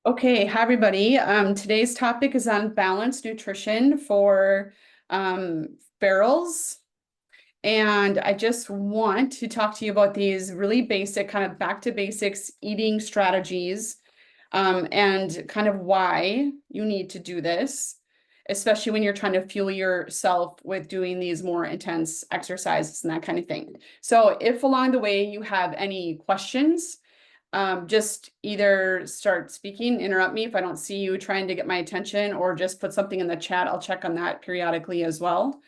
Okay, hi everybody. Today's topic is on balanced nutrition for Farrell's. And I just want to talk to you about these really basic, kind of back to basics eating strategies, and kind of why you need to do this, especially when you're trying to fuel yourself with doing these more intense exercises and that kind of thing. So if along the way you have any questions, just either start speaking, interrupt me if I don't see you trying to get my attention, or just put something in the chat. I'll check on that periodically as well.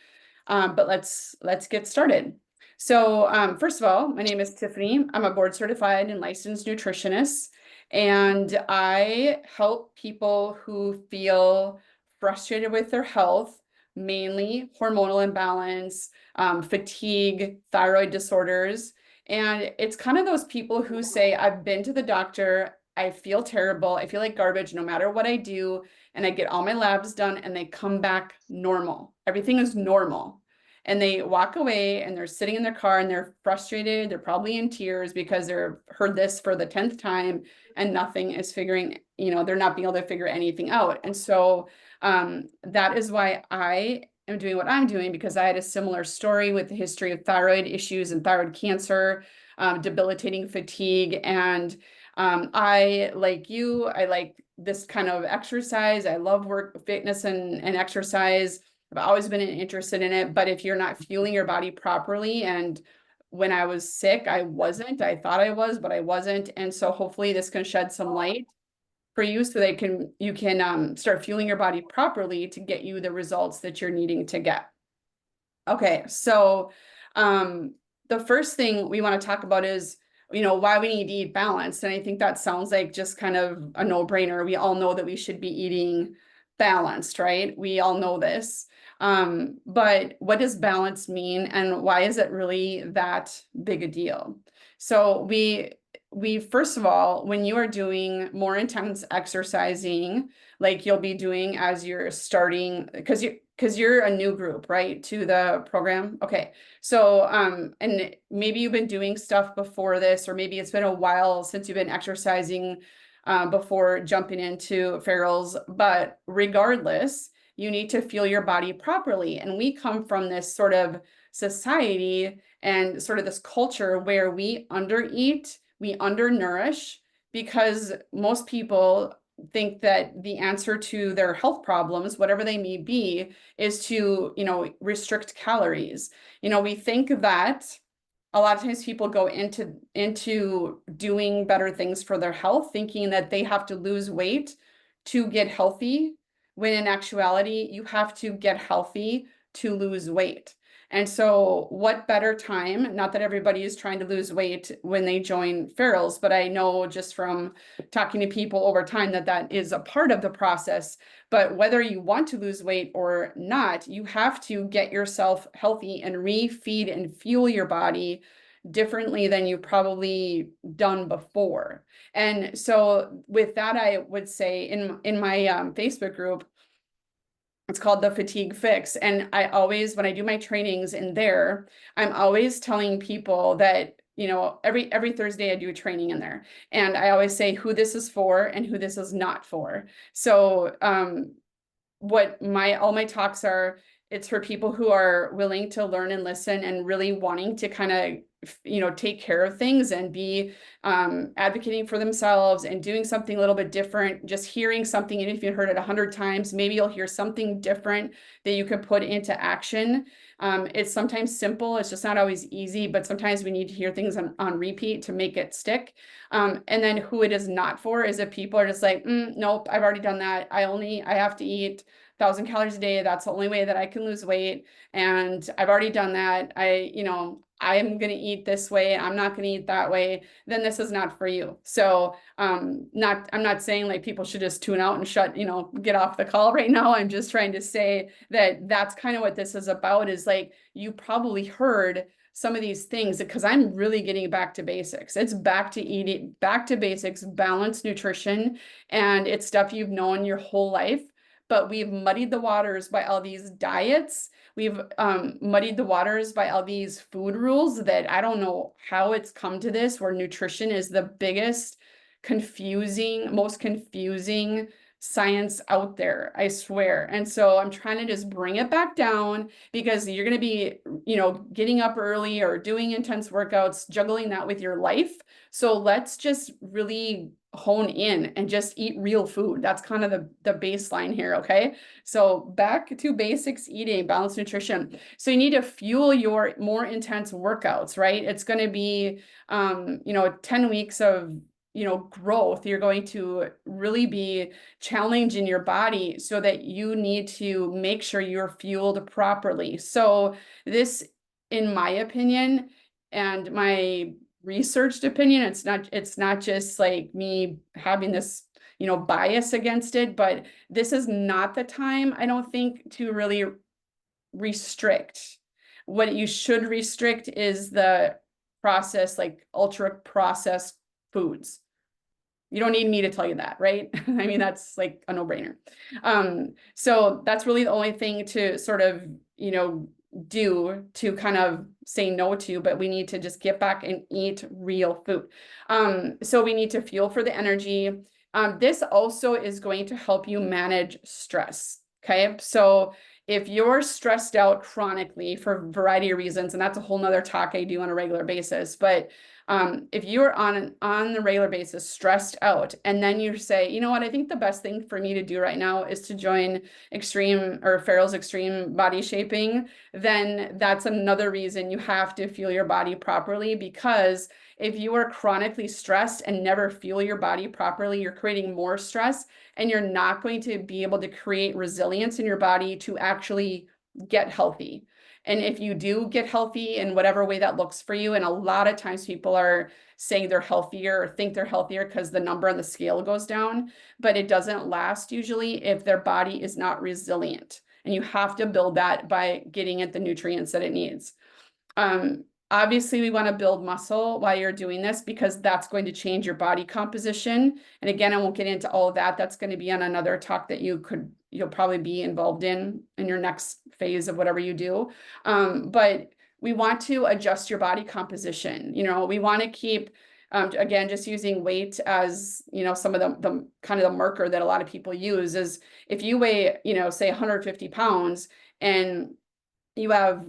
But let's get started. So first of all, my name is Tiffany. I'm a board certified and licensed nutritionist, and I help people who feel frustrated with their health, mainly hormonal imbalance, fatigue, thyroid disorders. And it's kind of those people who say, I've been to the doctor, I feel terrible, I feel like garbage no matter what I do, and I get all my labs done and they come back normal. Everything is normal. And they walk away and they're sitting in their car and they're frustrated. They're probably in tears because they've heard this for the 10th time and nothing is figuring, they're not being able to figure anything out. And so that is why I am doing what I'm doing, because I had a similar story with the history of thyroid issues and thyroid cancer, debilitating fatigue. And I, like you, I like this kind of exercise. I love work, fitness and exercise. I've always been interested in it, but if you're not fueling your body properly, and when I was sick, I wasn't. I thought I was, but I wasn't. And so hopefully this can shed some light for you so you can start fueling your body properly to get you the results that you're needing to get. Okay, so the first thing we want to talk about is, why we need to eat balanced. And I think that sounds like just kind of a no-brainer. We all know that we should be eating balanced, right? We all know this. But what does balance mean, and why is it really that big a deal? So we first of all, when you are doing more intense exercising, like you'll be doing as you're starting, because you're a new group, right, to the program. Okay. So and maybe you've been doing stuff before this, or maybe it's been a while since you've been exercising before jumping into Farrell's, but regardless, you need to fuel your body properly. And we come from this sort of society and sort of this culture where we undereat, we undernourish, because most people think that the answer to their health problems, whatever they may be, is to, restrict calories. We think that a lot of times people go into doing better things for their health, thinking that they have to lose weight to get healthy, when in actuality, you have to get healthy to lose weight. And so what better time, not that everybody is trying to lose weight when they join Farrell's, but I know just from talking to people over time that is a part of the process. But whether you want to lose weight or not, you have to get yourself healthy and refeed and fuel your body differently than you've probably done before. And so with that, I would say in my Facebook group, it's called the Fatigue Fix. And I always, when I do my trainings in there, I'm always telling people that, every Thursday I do a training in there. And I always say who this is for and who this is not for. So what all my talks are, it's for people who are willing to learn and listen and really wanting to kind of take care of things and be advocating for themselves and doing something a little bit different. Just hearing something, even if you heard it 100 times, maybe you'll hear something different that you could put into action. It's sometimes simple, it's just not always easy, but sometimes we need to hear things on repeat to make it stick. And then who it is not for is if people are just like, nope, I've already done that. I have to eat 1,000 calories a day. That's the only way that I can lose weight. And I've already done that. I'm going to eat this way. I'm not going to eat that way. Then this is not for you. So I'm not saying like people should just tune out and get off the call right now. I'm just trying to say that that's kind of what this is about, is like, you probably heard some of these things, because I'm really getting back to basics. It's back to eating, back to basics, balanced nutrition. And it's stuff you've known your whole life, but we've muddied the waters by all these diets. We've muddied the waters by all these food rules that I don't know how it's come to this, where nutrition is the biggest most confusing science out there, I swear. And so I'm trying to just bring it back down because you're going to be, getting up early or doing intense workouts, juggling that with your life. So let's just really hone in and just eat real food. That's kind of the baseline here. Okay. So back to basics eating, balanced nutrition. So you need to fuel your more intense workouts, right? It's going to be, 10 weeks of growth. You're going to really be challenging your body so that you need to make sure you're fueled properly. So this, in my opinion, and my researched opinion, it's not just like me having this, bias against it, but this is not the time, I don't think, to really restrict. What you should restrict is the processed, like ultra processed foods. You don't need me to tell you that, right? I mean, that's like a no-brainer. So that's really the only thing to sort of, do to kind of say no to, but we need to just get back and eat real food. So we need to fuel for the energy. This also is going to help you manage stress. Okay. So if you're stressed out chronically for a variety of reasons, and that's a whole nother talk I do on a regular basis, but if you're on the regular basis stressed out, and then you say, you know what, I think the best thing for me to do right now is to join Farrell's Extreme Body Shaping, then that's another reason you have to fuel your body properly, because if you are chronically stressed and never fuel your body properly, you're creating more stress, and you're not going to be able to create resilience in your body to actually get healthy. And if you do get healthy in whatever way that looks for you, and a lot of times people are saying they're healthier or think they're healthier because the number on the scale goes down, but it doesn't last usually if their body is not resilient. And you have to build that by getting it the nutrients that it needs. Obviously, we want to build muscle while you're doing this because that's going to change your body composition. And again, I won't get into all of that. That's going to be on another talk that you'll probably be involved in your next phase of whatever you do. But we want to adjust your body composition. We want to keep, again, just using weight as, some of the kind of the marker that a lot of people use is if you weigh, say 150 pounds and you have,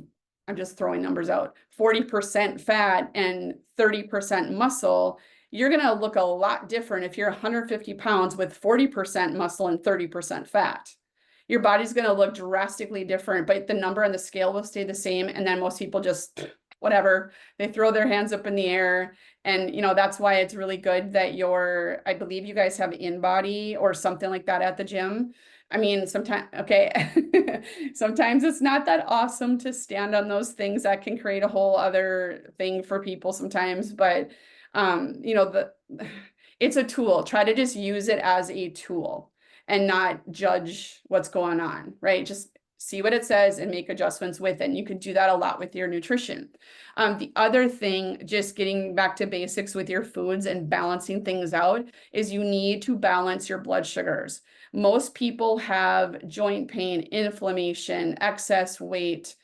I'm just throwing numbers out, 40% fat and 30% muscle, you're going to look a lot different if you're 150 pounds with 40% muscle and 30% fat. Your body's going to look drastically different, but the number on the scale will stay the same. And then most people just, whatever, they throw their hands up in the air. And, that's why it's really good that I believe you guys have InBody or something like that at the gym. I mean, sometimes it's not that awesome to stand on those things. That can create a whole other thing for people sometimes, but it's a tool. Try to just use it as a tool and not judge what's going on, right? Just see what it says and make adjustments with it. And you can do that a lot with your nutrition. The other thing, just getting back to basics with your foods and balancing things out, is you need to balance your blood sugars. Most people have joint pain, inflammation, excess weight,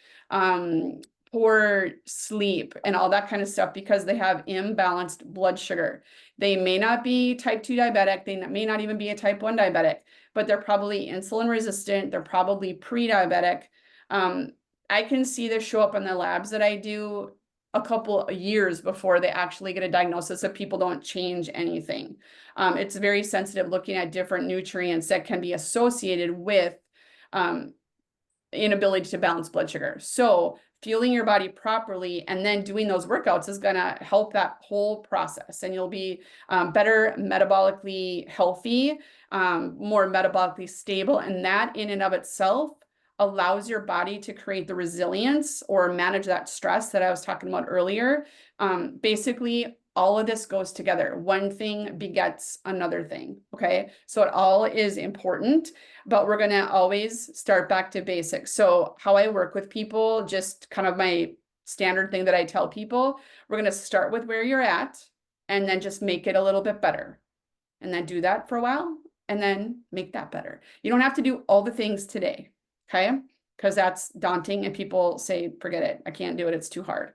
poor sleep, and all that kind of stuff because they have imbalanced blood sugar. They may not be type 2 diabetic. They may not even be a type 1 diabetic, but they're probably insulin resistant. They're probably pre-diabetic. I can see this show up in the labs that I do a couple of years before they actually get a diagnosis if people don't change anything. It's very sensitive looking at different nutrients that can be associated with inability to balance blood sugar. So fueling your body properly and then doing those workouts is going to help that whole process, and you'll be better metabolically healthy, more metabolically stable, and that in and of itself allows your body to create the resilience or manage that stress that I was talking about earlier. Basically, all of this goes together. One thing begets another thing. Okay. So it all is important, but we're going to always start back to basics. So how I work with people, just kind of my standard thing that I tell people, we're going to start with where you're at and then just make it a little bit better. And then do that for a while and then make that better. You don't have to do all the things today. Okay. Because that's daunting and people say, forget it. I can't do it. It's too hard.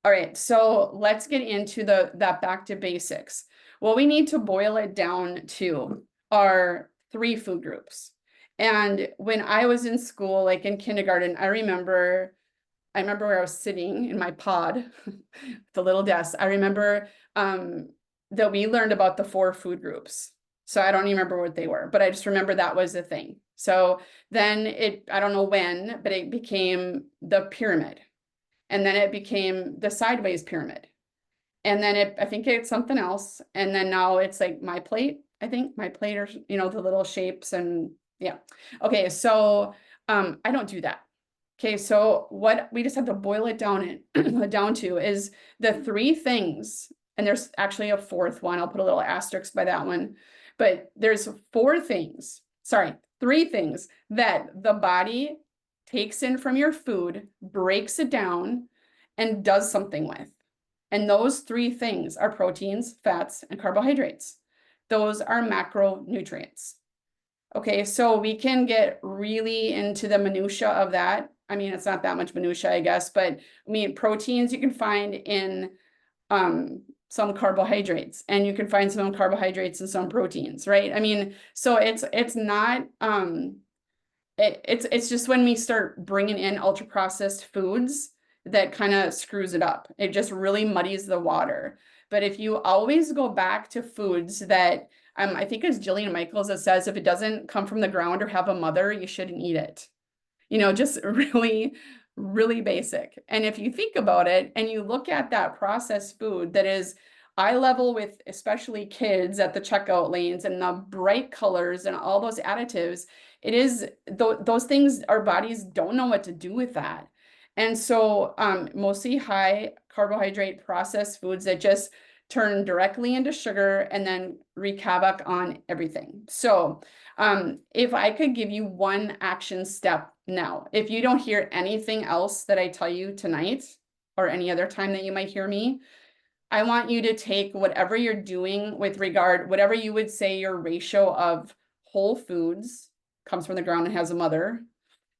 All right, so let's get into that back to basics. What we need to boil it down to are three food groups. And when I was in school, like in kindergarten, I remember where I was sitting in my pod, the little desk. I remember that we learned about the four food groups. So I don't even remember what they were, but I just remember that was a thing. So then I don't know when, but it became the pyramid. And then it became the sideways pyramid. And then I think it's something else. And then now it's like my plate, I think my plate, or, the little shapes and yeah. Okay. So, I don't do that. Okay. So what we just have to boil it down down to is the three things. And there's actually a fourth one. I'll put a little asterisk by that one, but there's three things that the body takes in from your food, breaks it down, and does something with. And those three things are proteins, fats, and carbohydrates. Those are macronutrients. Okay, so we can get really into the minutia of that. I mean, it's not that much minutia, I guess, but I mean, proteins you can find in some carbohydrates, and you can find some carbohydrates in some proteins, right? I mean, so it's not it's just when we start bringing in ultra processed foods that kind of screws it up. It just really muddies the water. But if you always go back to foods that I think it's Jillian Michaels that says if it doesn't come from the ground or have a mother, you shouldn't eat it. Just really, really basic. And if you think about it and you look at that processed food that is eye level with especially kids at the checkout lanes and the bright colors and all those additives, it is those things our bodies don't know what to do with that. And so mostly high carbohydrate processed foods that just turn directly into sugar and then wreak havoc on everything. So if I could give you one action step now, if you don't hear anything else that I tell you tonight or any other time that you might hear me, I want you to take whatever you're doing with regard, whatever you would say your ratio of whole foods comes from the ground and has a mother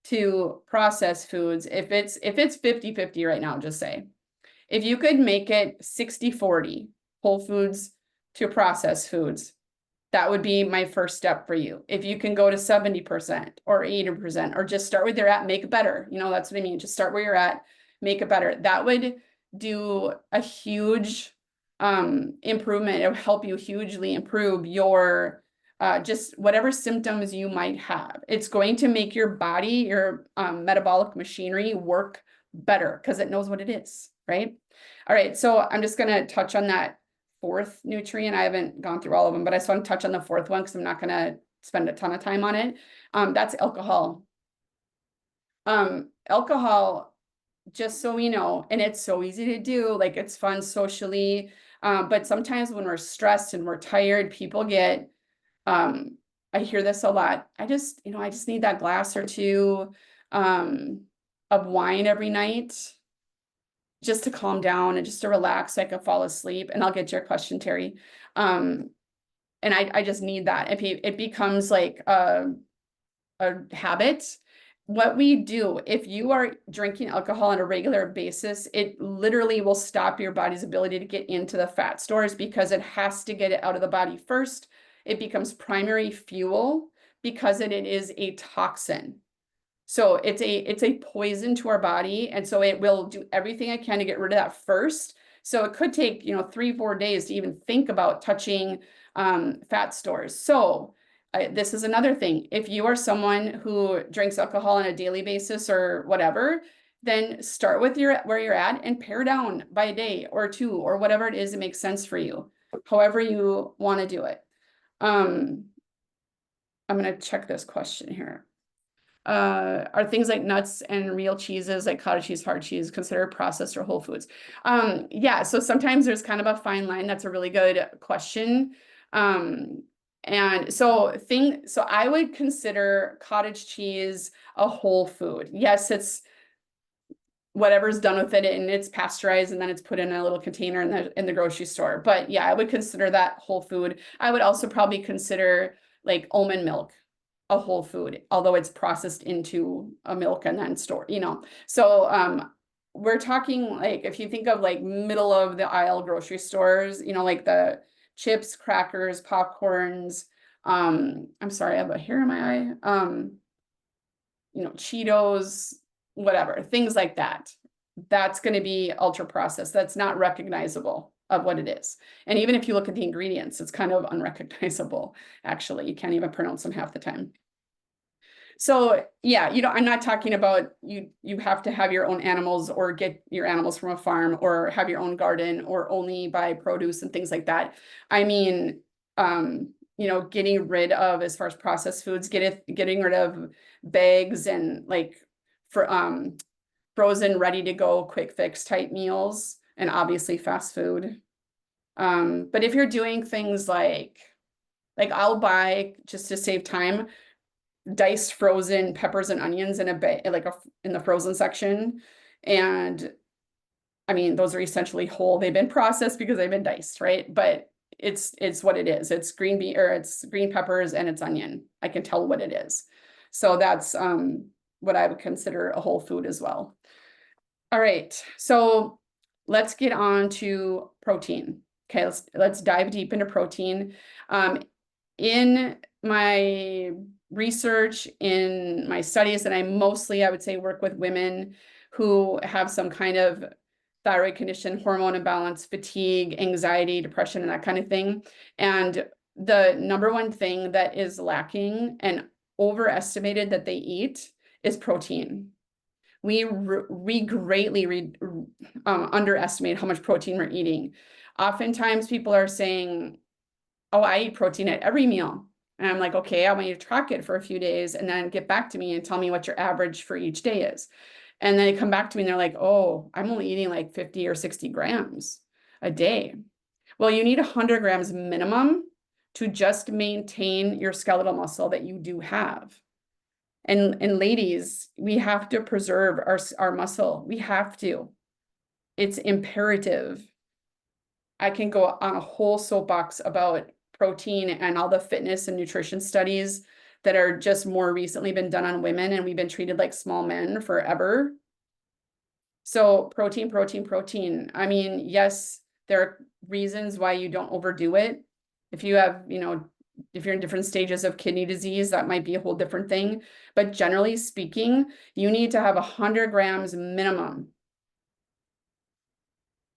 to processed foods. If it's 50-50 right now, just say, if you could make it 60-40 whole foods to processed foods, that would be my first step for you. If you can go to 70% or 80%, or just start where you're at, make it better. That's what I mean. Just start where you're at, make it better. That would do a huge improvement. It will help you hugely improve your just whatever symptoms you might have. It's going to make your body, your metabolic machinery work better because it knows what it is, right? All right, so I'm just going to touch on that fourth nutrient. I haven't gone through all of them, but I just want to touch on the fourth one because I'm not going to spend a ton of time on it. That's alcohol. Alcohol, just so we know, and it's so easy to do, like it's fun socially, but sometimes when we're stressed and we're tired, people get I hear this a lot. I just need that glass or two of wine every night just to calm down and just to relax so I can fall asleep. And I'll get to your question, Terry. And I just need that. If it becomes like a habit, what we do, if you are drinking alcohol on a regular basis, it literally will stop your body's ability to get into the fat stores because it has to get it out of the body first. It becomes primary fuel because it is a toxin. So it's a poison to our body. And so it will do everything I can to get rid of that first. So it could take, 3-4 days to even think about touching fat stores. So this is another thing. If you are someone who drinks alcohol on a daily basis or whatever, then start with where you're at and pare down by a day or two or whatever it is that makes sense for you, however you want to do it. I'm going to check this question here. Are things like nuts and real cheeses like cottage cheese, hard cheese considered processed or whole foods? Yeah, so sometimes there's kind of a fine line. That's a really good question. And so I would consider cottage cheese a whole food. Yes, it's whatever's done with it and it's pasteurized and then it's put in a little container in the grocery store. But yeah, I would consider that whole food. I would also probably consider like almond milk a whole food, although it's processed into a milk and then stored, So we're talking like, if you think of like middle of the aisle grocery stores, you know, like the chips, crackers, popcorns, I'm sorry, I have a hair in my eye, you know, Cheetos, whatever, things like that. That's going to be ultra processed. That's not recognizable of what it is. And even if you look at the ingredients, it's kind of unrecognizable. Actually, you can't even pronounce them half the time. So yeah, you know, I'm not talking about you have to have your own animals or get your animals from a farm or have your own garden or only buy produce and things like that. I mean, you know, getting rid of, as far as processed foods, getting rid of bags and like for frozen, ready to go, quick fix type meals, and obviously fast food. But if you're doing things like I'll buy, just to save time, diced frozen peppers and onions in a bag, in the frozen section. And I mean, those are essentially whole. They've been processed because they've been diced, right? But it's what it is. It's green bean, or it's green peppers and it's onion. I can tell what it is. So that's what I would consider a whole food as well. All right, so let's get on to protein. Okay, let's dive deep into protein. In my research, in my studies, and I would say work with women who have some kind of thyroid condition, hormone imbalance, fatigue, anxiety, depression, and that kind of thing. And the number one thing that is lacking and overestimated that they eat is protein. We greatly underestimate how much protein we're eating. Oftentimes people are saying, oh, I eat protein at every meal. And I'm like, okay, I want you to track it for a few days and then get back to me and tell me what your average for each day is. And then they come back to me and they're like, oh, I'm only eating like 50 or 60 grams a day. Well, you need 100 grams minimum to just maintain your skeletal muscle that you do have. And ladies, we have to preserve our muscle. We have to. It's imperative. I can go on a whole soapbox about protein and all the fitness and nutrition studies that are just more recently been done on women, and we've been treated like small men forever. So protein, protein, protein. I mean, yes, there are reasons why you don't overdo it. If you have, you know, if you're in different stages of kidney disease, that might be a whole different thing. But generally speaking, you need to have 100 grams minimum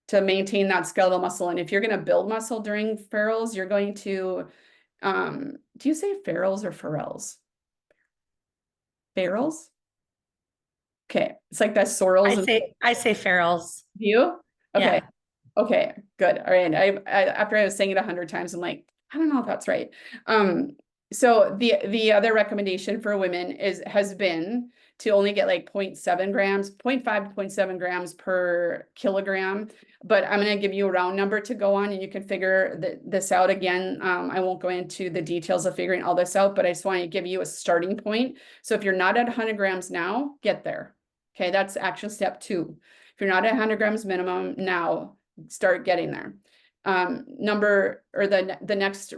to maintain that skeletal muscle. And if you're going to build muscle during Farrell's, you're going to, do you say Farrell's or Farrell's? Farrell's? Okay. It's like that sorrels. I say Farrell's. Do you? Okay. Yeah. Okay, good. All right. After I was saying it 100 times, I'm like, I don't know if that's right. So the other recommendation for women has been to only get like 0.7 grams, 0.5 to 0.7 grams per kilogram. But I'm going to give you a round number to go on, and you can figure this out again. I won't go into the details of figuring all this out, but I just want to give you a starting point. So if you're not at 100 grams now, get there. Okay, that's action step 2. If you're not at 100 grams minimum now, start getting there. The next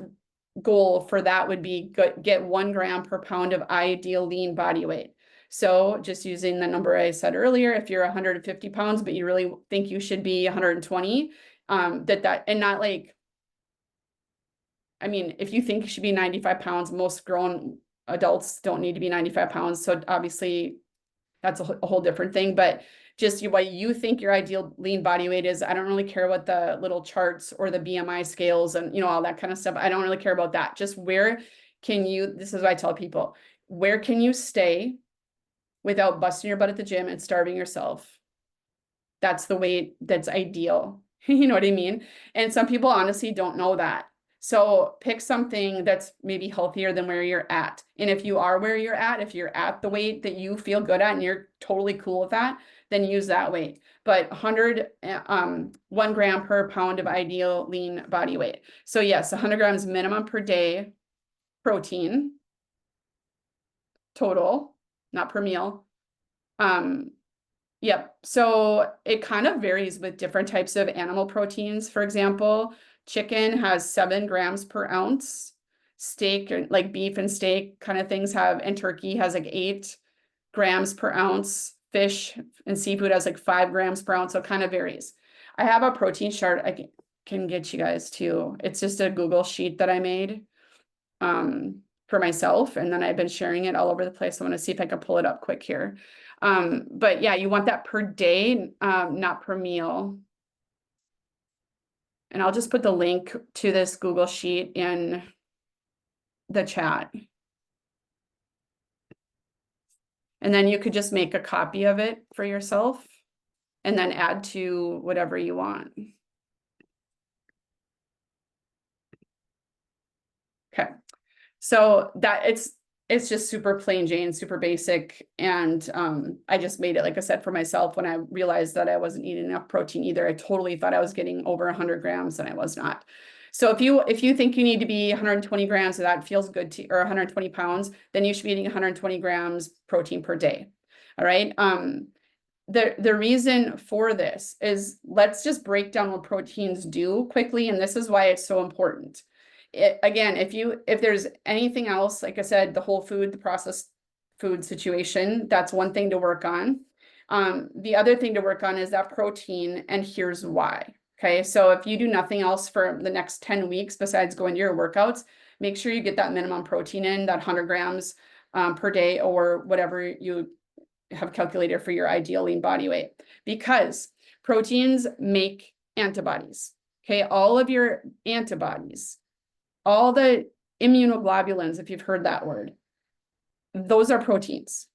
goal for that would be get 1 gram per pound of ideal lean body weight. So just using the number I said earlier, if you're 150 pounds, but you really think you should be 120, and not like, I mean, if you think you should be 95 pounds, most grown adults don't need to be 95 pounds. So obviously that's a whole different thing, but just what you think your ideal lean body weight is. I don't really care what the little charts or the BMI scales and, you know, all that kind of stuff. I don't really care about that. Just where can you, this is what I tell people, where can you stay without busting your butt at the gym and starving yourself? That's the weight that's ideal. You know what I mean? And some people honestly don't know that. So pick something that's maybe healthier than where you're at. And if you are where you're at, if you're at the weight that you feel good at and you're totally cool with that, then use that weight. But 1 gram per pound of ideal lean body weight. So yes, 100 grams minimum per day protein total, not per meal. Yep. So it kind of varies with different types of animal proteins. For example, chicken has 7 grams per ounce. Steak, like beef and steak kind of things have, and turkey has like 8 grams per ounce. fish and seafood has like 5 grams per ounce, so it kind of varies. I have a protein chart I can get you guys too. It's just a Google sheet that I made for myself, and then I've been sharing it all over the place. I want to see if I can pull it up quick here. But yeah, you want that per day, not per meal. And I'll just put the link to this Google sheet in the chat. And then you could just make a copy of it for yourself and then add to whatever you want. Okay. So that it's just super plain Jane, super basic. And I just made it, like I said, for myself when I realized that I wasn't eating enough protein either. I totally thought I was getting over 100 grams and I was not. So if you think you need to be 120 grams, so that feels good to, or 120 pounds, then you should be eating 120 grams protein per day. All right. The reason for this is, let's just break down what proteins do quickly. And this is why it's so important. Again, if there's anything else, like I said, the whole food, the processed food situation, that's one thing to work on. The other thing to work on is that protein, and here's why. Okay, so if you do nothing else for the next 10 weeks besides going to your workouts, make sure you get that minimum protein in, that 100 grams per day, or whatever you have calculated for your ideal lean body weight, because proteins make antibodies. Okay, all of your antibodies, all the immunoglobulins, if you've heard that word, those are proteins.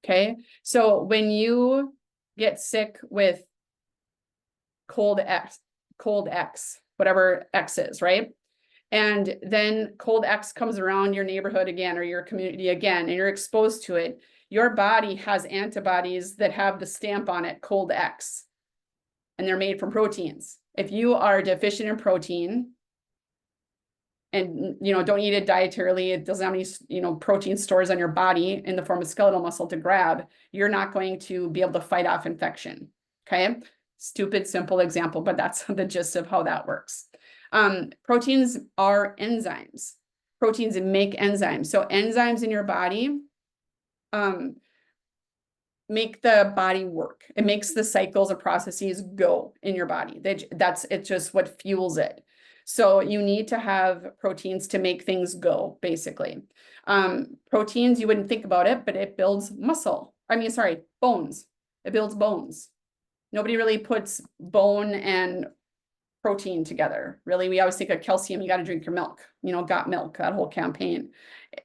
Okay, so when you get sick with cold X, whatever X is, right? And then cold X comes around your neighborhood again, or your community again, and you're exposed to it. Your body has antibodies that have the stamp on it, cold X, and they're made from proteins. If you are deficient in protein, and don't eat it dietarily, it doesn't have any protein stores on your body in the form of skeletal muscle to grab, you're not going to be able to fight off infection. Okay, stupid simple example, but that's the gist of how that works. Proteins are enzymes. Proteins make enzymes. So enzymes in your body make the body work. It makes the cycles or processes go in your body. It's just what fuels it. So you need to have proteins to make things go, basically. Proteins, you wouldn't think about it, but it builds muscle. Bones. It builds bones. Nobody really puts bone and protein together. Really, we always think of calcium, you got to drink your milk, got milk, that whole campaign.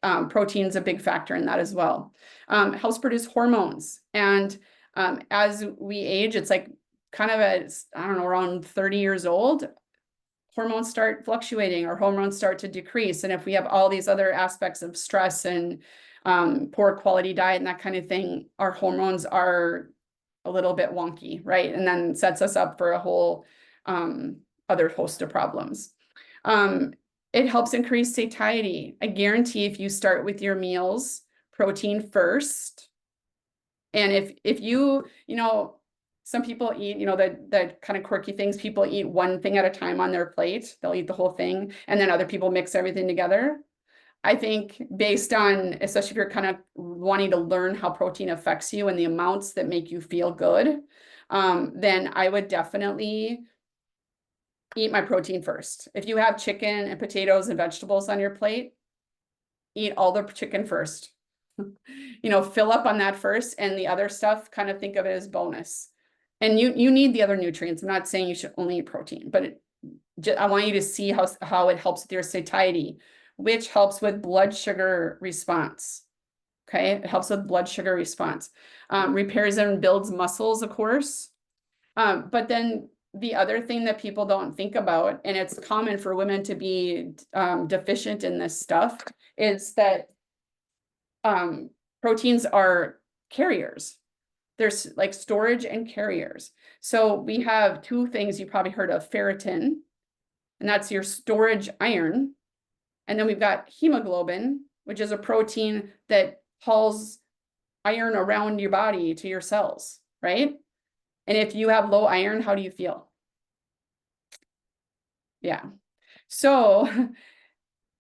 Protein's a big factor in that as well. Helps produce hormones. And as we age, it's like kind of around 30 years old, hormones start fluctuating, or hormones start to decrease. And if we have all these other aspects of stress and poor quality diet and that kind of thing, our hormones are a little bit wonky, right? And then sets us up for a whole other host of problems. It helps increase satiety. I guarantee if you start with your meals, protein first, and if you, some people eat, the kind of quirky things, people eat one thing at a time on their plate. They'll eat the whole thing, and then other people mix everything together. I think based on, especially if you're kind of wanting to learn how protein affects you and the amounts that make you feel good, then I would definitely eat my protein first. If you have chicken and potatoes and vegetables on your plate, eat all the chicken first. Fill up on that first, and the other stuff, kind of think of it as bonus. And you need the other nutrients. I'm not saying you should only eat protein, but I want you to see how it helps with your satiety, which helps with blood sugar response. Okay, it helps with blood sugar response. Repairs and builds muscles, of course. But then the other thing that people don't think about, and it's common for women to be deficient in this stuff, is that proteins are carriers. There's like storage and carriers. So we have two things you probably heard of: ferritin, and that's your storage iron. And then we've got hemoglobin, which is a protein that hauls iron around your body to your cells, right? And if you have low iron, how do you feel? Yeah. So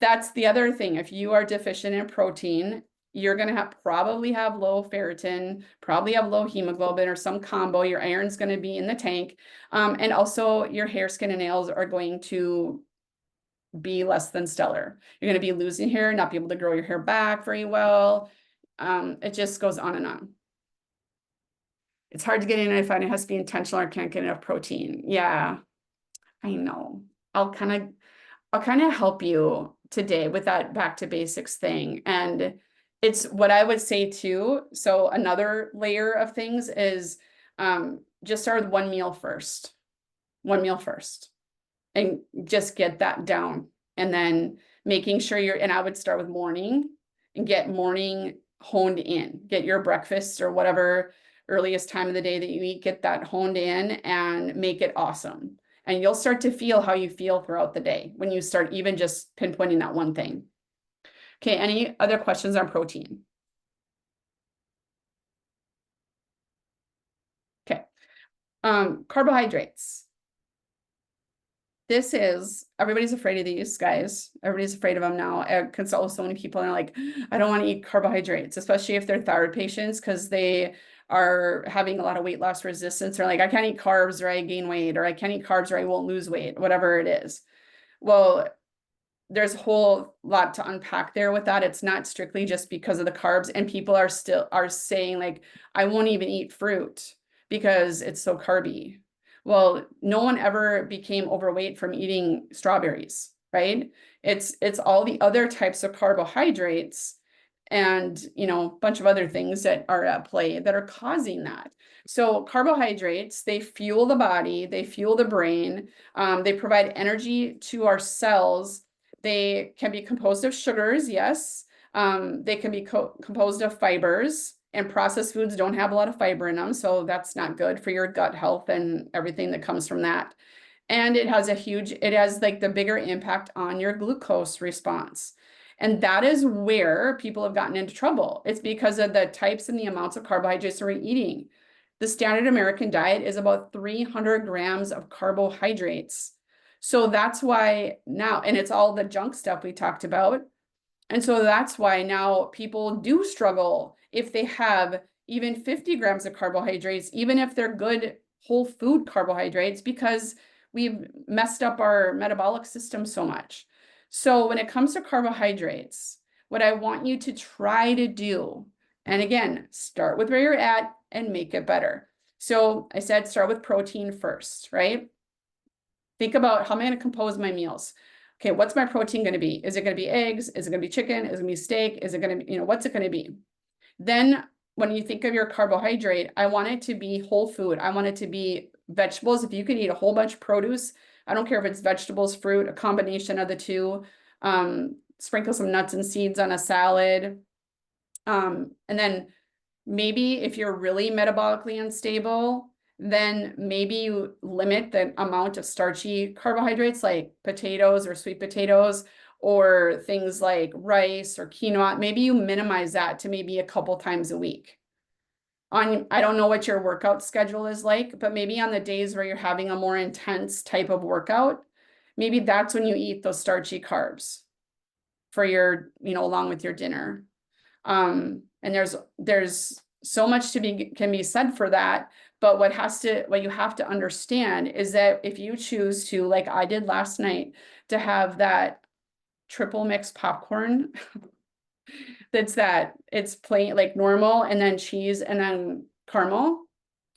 that's the other thing. If you are deficient in protein, you're gonna probably have low ferritin, probably have low hemoglobin or some combo. Your iron's gonna be in the tank. And also your hair, skin, and nails are going to be less than stellar. You're gonna be losing hair, not be able to grow your hair back very well. It just goes on and on. It's hard to get in. I find it has to be intentional or can't get enough protein. Yeah, I know. I'll kind of I'll kind of help you today with that back to basics thing. And it's what I would say too. So another layer of things is just start with one meal first. One meal first. And just get that down. And then making sure and I would start with morning and get morning honed in. Get your breakfast or whatever earliest time of the day that you eat, get that honed in and make it awesome. And you'll start to feel how you feel throughout the day when you start even just pinpointing that one thing. Okay, any other questions on protein? Okay, carbohydrates. This is, everybody's afraid of these guys. Everybody's afraid of them now. I consult with so many people and they're like, I don't want to eat carbohydrates, especially if they're thyroid patients because they are having a lot of weight loss resistance. They're like, I can't eat carbs or I gain weight, or I can't eat carbs or I won't lose weight, whatever it is. Well, there's a whole lot to unpack there with that. It's not strictly just because of the carbs, and people are saying like, I won't even eat fruit because it's so carby. Well, no one ever became overweight from eating strawberries, right? It's all the other types of carbohydrates and, a bunch of other things that are at play that are causing that. So carbohydrates, they fuel the body, they fuel the brain, they provide energy to our cells. They can be composed of sugars, yes. They can be composed of fibers, and processed foods don't have a lot of fiber in them, so that's not good for your gut health and everything that comes from that. And it has like the bigger impact on your glucose response. And that is where people have gotten into trouble. It's because of the types and the amounts of carbohydrates we're eating. The standard American diet is about 300 grams of carbohydrates. So that's why now, and it's all the junk stuff we talked about. And so that's why now people do struggle if they have even 50 grams of carbohydrates, even if they're good whole food carbohydrates, because we've messed up our metabolic system so much. So when it comes to carbohydrates, what I want you to try to do, and again, start with where you're at and make it better. So I said start with protein first, right? Think about how am I going to compose my meals? Okay, what's my protein going to be? Is it going to be eggs? Is it going to be chicken? Is it going to be steak? Is it going to be, what's it going to be? Then when you think of your carbohydrate, I want it to be whole food. I want it to be vegetables. If you can eat a whole bunch of produce, I don't care if it's vegetables, fruit, a combination of the two. Sprinkle some nuts and seeds on a salad. And then maybe if you're really metabolically unstable, then maybe you limit the amount of starchy carbohydrates like potatoes or sweet potatoes or things like rice or quinoa. Maybe you minimize that to maybe a couple times a week. I don't know what your workout schedule is like, but maybe on the days where you're having a more intense type of workout, maybe that's when you eat those starchy carbs for your, along with your dinner. And there's so much can be said for that. But what you have to understand is that if you choose to, like I did last night, to have that triple mix popcorn, it's plain like normal and then cheese and then caramel.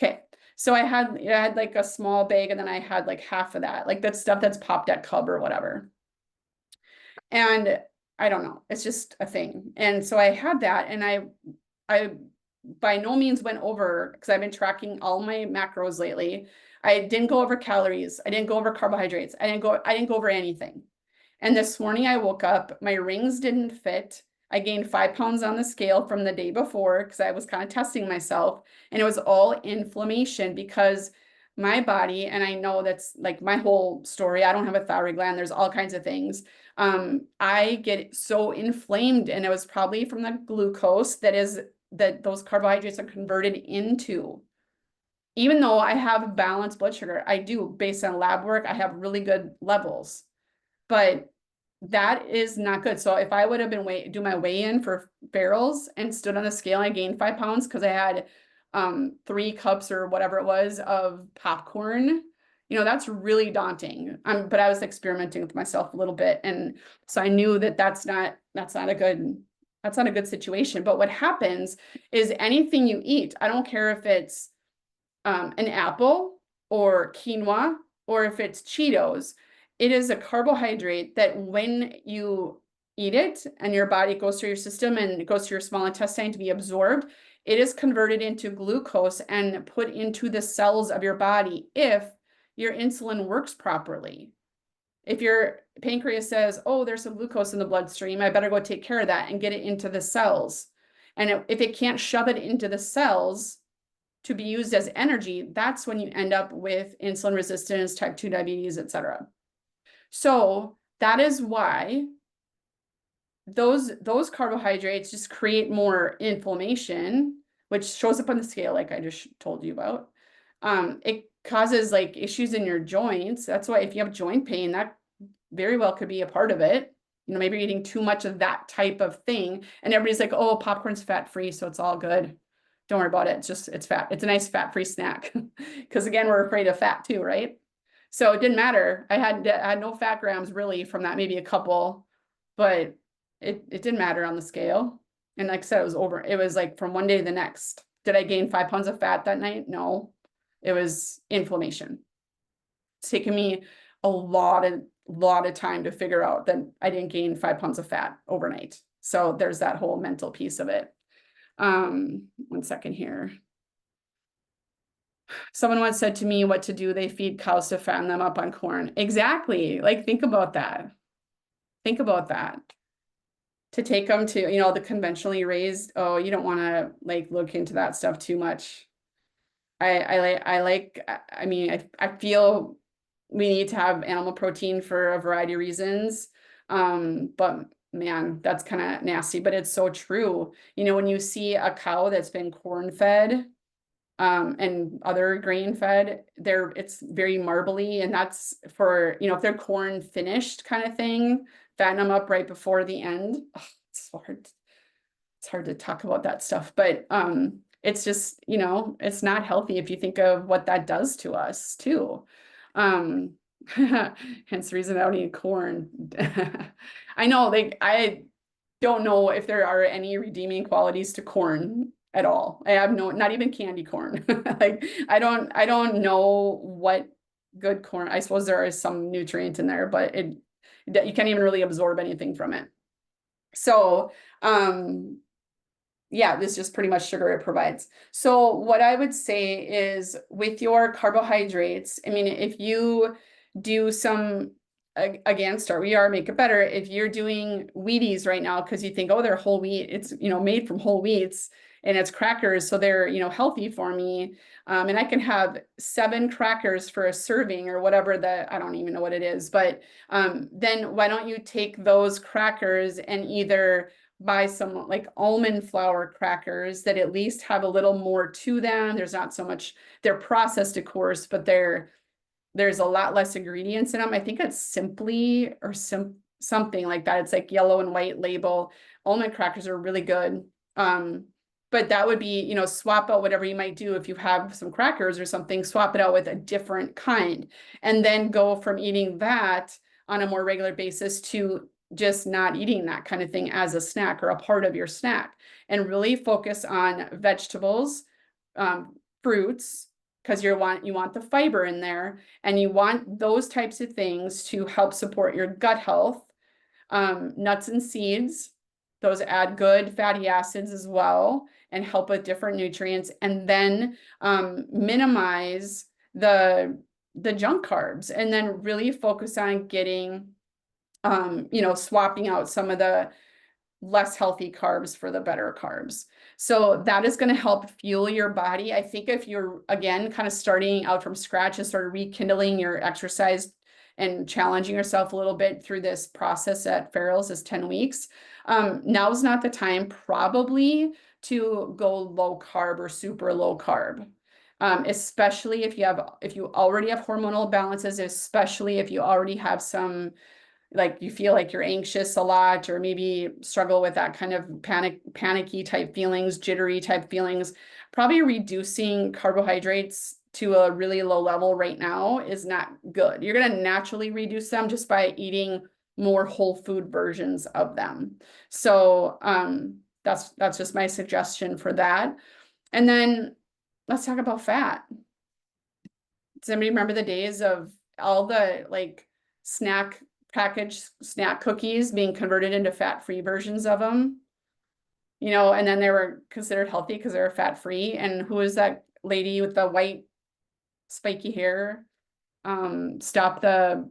Okay. So I had like a small bag and then I had like half of that, like that stuff that's popped at Cub or whatever. And I don't know, it's just a thing. And so I had that and I by no means went over because I've been tracking all my macros lately. I didn't go over calories. I didn't go over carbohydrates. I didn't go over anything. And this morning I woke up, my rings didn't fit. I gained 5 pounds on the scale from the day before because I was kind of testing myself. And it was all inflammation because my body, and I know that's like my whole story. I don't have a thyroid gland. There's all kinds of things. I get so inflamed, and it was probably from the glucose that those carbohydrates are converted into. Even though I have balanced blood sugar, I do based on lab work, I have really good levels. But that is not good. So if I would have been do my weigh-in for Farrell's and stood on the scale, I gained 5 pounds because I had 3 cups or whatever it was of popcorn. You know, that's really daunting. But I was experimenting with myself a little bit, and so I knew that that's not a good situation. But what happens is anything you eat, I don't care if it's an apple or quinoa or if it's Cheetos, it is a carbohydrate that when you eat it and your body goes through your system and it goes through your small intestine to be absorbed, it is converted into glucose and put into the cells of your body if your insulin works properly. If your pancreas says, oh, there's some glucose in the bloodstream, I better go take care of that and get it into the cells. And if it can't shove it into the cells to be used as energy, that's when you end up with insulin resistance, type 2 diabetes, etc. So that is why those carbohydrates just create more inflammation, which shows up on the scale, like I just told you about. It causes like issues in your joints. That's why if you have joint pain, that very well could be a part of it. You know, maybe you're eating too much of that type of thing, and everybody's like, oh, popcorn's fat-free, so it's all good. Don't worry about it. It's fat. It's a nice fat-free snack. Because again, we're afraid of fat too, right? So it didn't matter. I had no fat grams really from that, maybe a couple, but it didn't matter on the scale. And like I said, it was like from one day to the next. Did I gain 5 pounds of fat that night? No, it was inflammation. It's taken me a lot of time to figure out that I didn't gain 5 pounds of fat overnight. So there's that whole mental piece of it. 1 second here. Someone once said to me, what to do, they feed cows to fatten them up on corn. Exactly. Like, think about that. Think about that. To take them to, you know, the conventionally raised, oh, you don't want to like look into that stuff too much. I mean, I feel we need to have animal protein for a variety of reasons. But man, that's kind of nasty, but it's so true. You know, when you see a cow that's been corn fed, and other grain fed, it's very marbly, and that's for, you know, if they're corn finished kind of thing, fatten them up right before the end. Oh, it's hard to talk about that stuff, but it's just, you know, it's not healthy if you think of what that does to us too. Hence the reason I don't eat corn. I know, like, I don't know if there are any redeeming qualities to corn at all. I have not even candy corn. Like, I don't know what good corn. I suppose there is some nutrient in there, but you can't even really absorb anything from it. So, yeah, this is just pretty much sugar it provides. So what I would say is with your carbohydrates, I mean, if you do some, again, Start Where You Are, Make It Better. If you're doing Wheaties right now, because you think, oh, they're whole wheat, it's, you know, made from whole wheats and it's crackers, so they're, you know, healthy for me. And I can have 7 crackers for a serving or whatever I don't even know what it is, but then why don't you take those crackers and either buy some like almond flour crackers that at least have a little more to them. There's not so much, they're processed, of course, but there's a lot less ingredients in them. I think it's Simply or something like that. It's like yellow and white label. Almond crackers are really good. But that would be, you know, swap out whatever you might do if you have some crackers or something, swap it out with a different kind, and then go from eating that on a more regular basis to just not eating that kind of thing as a snack or a part of your snack, and really focus on vegetables, fruits, because you want the fiber in there, and you want those types of things to help support your gut health. Nuts and seeds, those add good fatty acids as well and help with different nutrients, and then minimize the junk carbs, and then really focus on getting you know, swapping out some of the less healthy carbs for the better carbs. So that is going to help fuel your body. I think if you're, again, kind of starting out from scratch and sort of rekindling your exercise and challenging yourself a little bit through this process at Farrell's, is 10 weeks. Now's not the time probably to go low carb or super low carb. Especially if you already have hormonal imbalances, especially if you already have some like you feel like you're anxious a lot, or maybe struggle with that kind of panicky type feelings, jittery type feelings, probably reducing carbohydrates to a really low level right now is not good. You're going to naturally reduce them just by eating more whole food versions of them. So that's just my suggestion for that. And then let's talk about fat. Does anybody remember the days of all the like packaged snack cookies being converted into fat-free versions of them? You know, and then they were considered healthy because they were fat-free. And who is that lady with the white spiky hair? Stop the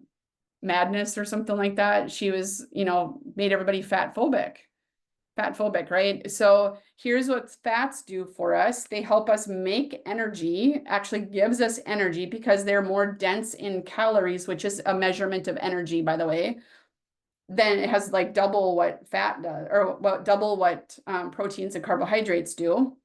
Madness or something like that. She was, you know, made everybody fat phobic, right? So here's what fats do for us. They help us make energy, actually gives us energy because they're more dense in calories, which is a measurement of energy, by the way. Then it has like double what fat does, or well, double what proteins and carbohydrates do.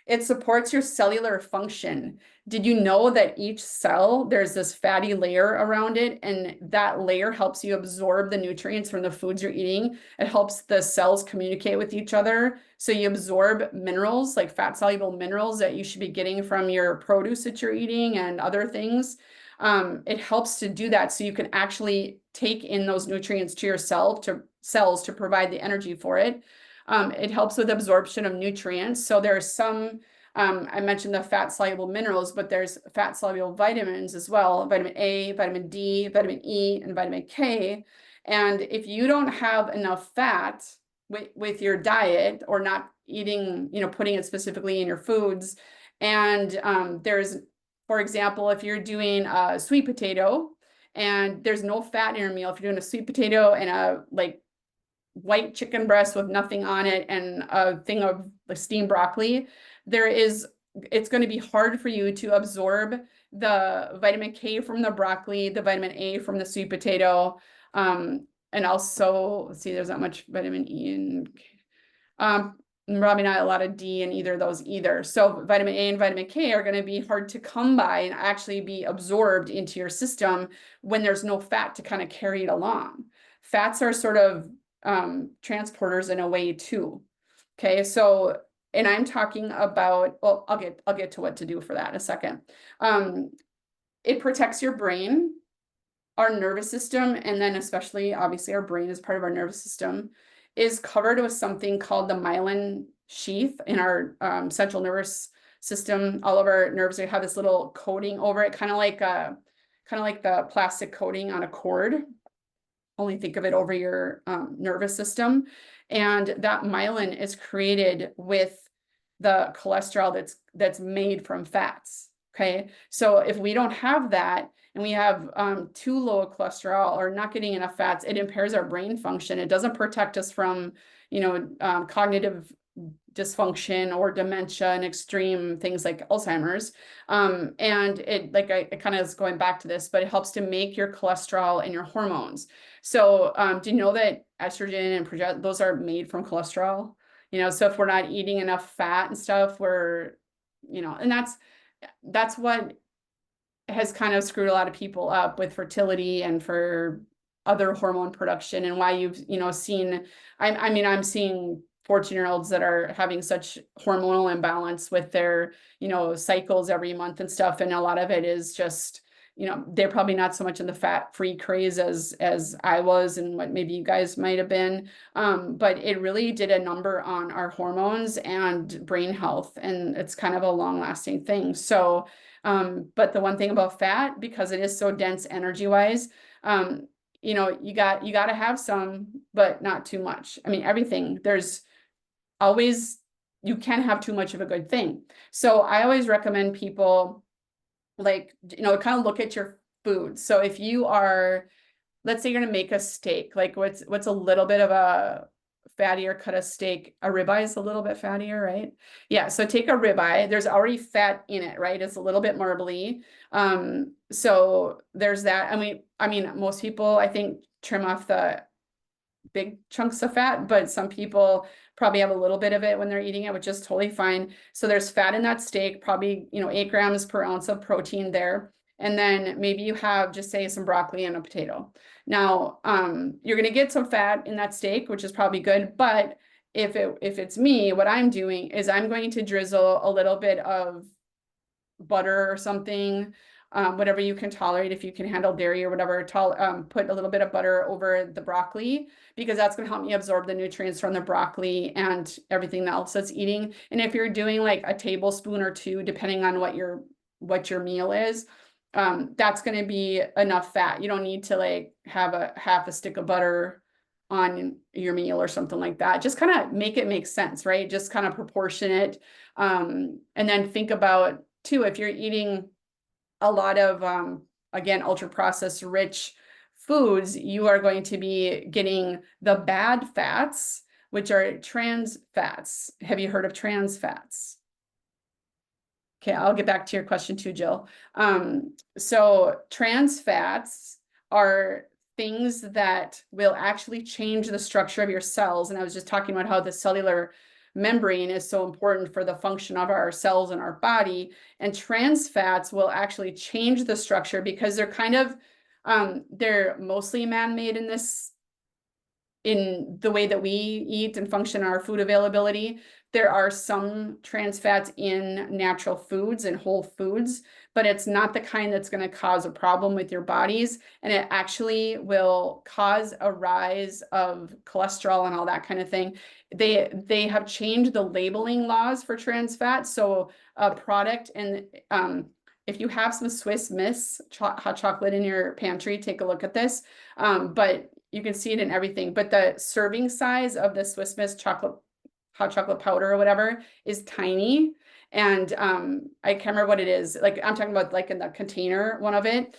It supports your cellular function. Did you know that each cell, there's this fatty layer around it, and that layer helps you absorb the nutrients from the foods you're eating? It helps the cells communicate with each other. So you absorb minerals, like fat-soluble minerals that you should be getting from your produce that you're eating and other things. It helps to do that so you can actually take in those nutrients to your cells to provide the energy for it. It helps with absorption of nutrients. So there's some, I mentioned the fat soluble minerals, but there's fat soluble vitamins as well, vitamin A, vitamin D, vitamin E, and vitamin K. And if you don't have enough fat with your diet, or not eating, you know, putting it specifically in your foods, and there's, for example, if you're doing a sweet potato and there's no fat in your meal, if you're doing a sweet potato and a like white chicken breast with nothing on it and a thing of steamed broccoli, it's going to be hard for you to absorb the vitamin K from the broccoli, the vitamin A from the sweet potato, and also, let's see, there's not much vitamin E and probably not a lot of D in either of those either. So vitamin A and vitamin K are going to be hard to come by and actually be absorbed into your system when there's no fat to kind of carry it along. Fats are sort of transporters in a way too. Okay, so, and I'm talking about, well, I'll get to what to do for that in a second. It protects your brain, our nervous system, and then especially, obviously, our brain is part of our nervous system, is covered with something called the myelin sheath in our central nervous system. All of our nerves have this little coating over it, kind of like the plastic coating on a cord. Only think of it over your nervous system. And that myelin is created with the cholesterol that's made from fats. Okay, so if we don't have that, and we have too low a cholesterol or not getting enough fats, it impairs our brain function. It doesn't protect us from, you know, cognitive dysfunction or dementia and extreme things like Alzheimer's. And it, like, I kind of is going back to this, but it helps to make your cholesterol and your hormones. So do you know that estrogen and progesterone, those are made from cholesterol? You know, so if we're not eating enough fat and stuff, we're, you know, and that's what has kind of screwed a lot of people up with fertility and for other hormone production, and why you've, you know, seen, I mean, I'm seeing 14-year-olds that are having such hormonal imbalance with their, you know, cycles every month and stuff. And a lot of it is just, you know, they're probably not so much in the fat-free craze as I was, and what maybe you guys might have been. But it really did a number on our hormones and brain health, and it's kind of a long-lasting thing. So, but the one thing about fat, because it is so dense energy-wise, you know, you got to have some, but not too much. I mean, everything, there's always, you can have too much of a good thing. So I always recommend people, like, you know, kind of look at your food. So if you are, let's say you're going to make a steak, like what's a little bit of a fattier cut of steak? A ribeye is a little bit fattier, right? Yeah. So take a ribeye. There's already fat in it, right? It's a little bit marbly. So there's that. I mean, most people, I think, trim off the big chunks of fat, but some people probably have a little bit of it when they're eating it, which is totally fine. So there's fat in that steak, probably, you know, 8 grams per ounce of protein there. And then maybe you have just say some broccoli and a potato. Now, you're gonna get some fat in that steak, which is probably good, but if it's me, what I'm doing is I'm going to drizzle a little bit of butter or something, whatever you can tolerate. If you can handle dairy or whatever, put a little bit of butter over the broccoli, because that's going to help me absorb the nutrients from the broccoli and everything else that's eating. And if you're doing like a tablespoon or two, depending on what your meal is, that's going to be enough fat. You don't need to like have a half a stick of butter on your meal or something like that. Just kind of make it make sense, right? Just kind of proportion it. And then think about too, if you're eating a lot of, again, ultra processed rich foods, you are going to be getting the bad fats, which are trans fats. Have you heard of trans fats? Okay, I'll get back to your question too, Jill. So trans fats are things that will actually change the structure of your cells. And I was just talking about how the cellular membrane is so important for the function of our cells in our body. And trans fats will actually change the structure because they're kind of, they're mostly man-made in the way that we eat and function our food availability. There are some trans fats in natural foods and whole foods, but it's not the kind that's going to cause a problem with your bodies. And it actually will cause a rise of cholesterol and all that kind of thing. They have changed the labeling laws for trans fats. So a product, and if you have some Swiss Miss hot chocolate in your pantry, take a look at this. But you can see it in everything. But the serving size of the Swiss Miss hot chocolate powder or whatever is tiny. And I can't remember what it is. Like I'm talking about like in the container one of it.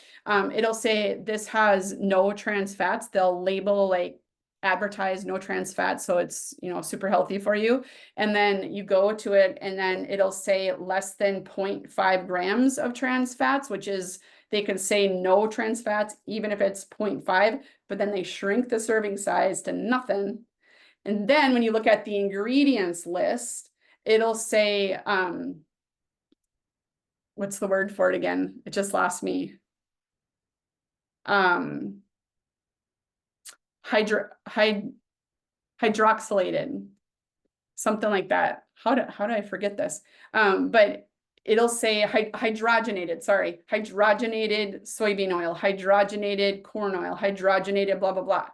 It'll say this has no trans fats. They'll label like advertise no trans fats. So it's, super healthy for you. And then you go to it and then it'll say less than 0.5 grams of trans fats, which is, they can say no trans fats, even if it's 0.5, but then they shrink the serving size to nothing. And then when you look at the ingredients list, it'll say, what's the word for it again? It just lost me. Hydroxylated, something like that. How do I forget this? But it'll say hydrogenated soybean oil, hydrogenated corn oil, hydrogenated blah, blah, blah.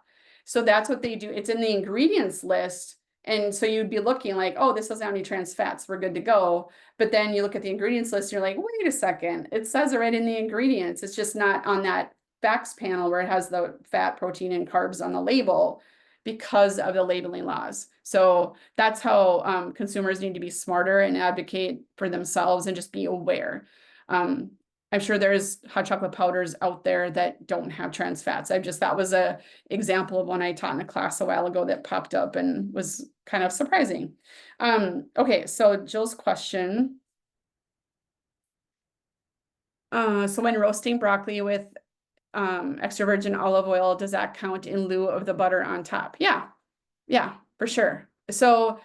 So that's what they do. It's in the ingredients list. And so you'd be looking like, oh, this doesn't have any trans fats. We're good to go. But then you look at the ingredients list and you're like, wait a second. It says it right in the ingredients. It's just not on that facts panel where it has the fat, protein, and carbs on the label because of the labeling laws. So that's how consumers need to be smarter and advocate for themselves and just be aware. I'm sure there's hot chocolate powders out there that don't have trans fats. That was a example of one I taught in a class a while ago that popped up and was kind of surprising. Okay, so Jill's question. So when roasting broccoli with extra virgin olive oil, does that count in lieu of the butter on top? Yeah, for sure. So,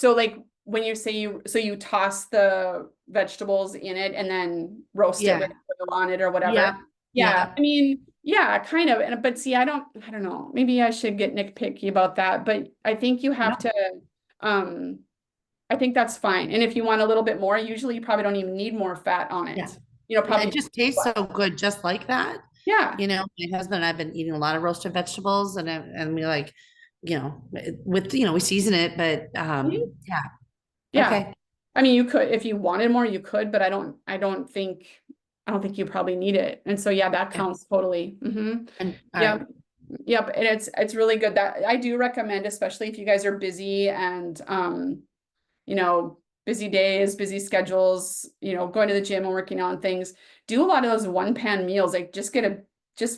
like when you say you toss the vegetables in it and then roast it with oil on it or whatever. Yeah. I mean, yeah, kind of. But see, I don't know. Maybe I should get nitpicky about that, but I think you have to, I think that's fine. And if you want a little bit more, usually you probably don't even need more fat on it. Probably it just tastes so good just like that. Yeah. My husband and I've been eating a lot of roasted vegetables and we like, we season it, but yeah. Yeah. Okay. I mean, you could, if you wanted more, you could, but I don't think you probably need it. And so, yeah, that counts totally. And Yep. Yep. And it's really good that I do recommend, especially if you guys are busy and, busy days, busy schedules, going to the gym and working on things, do a lot of those one pan meals, like just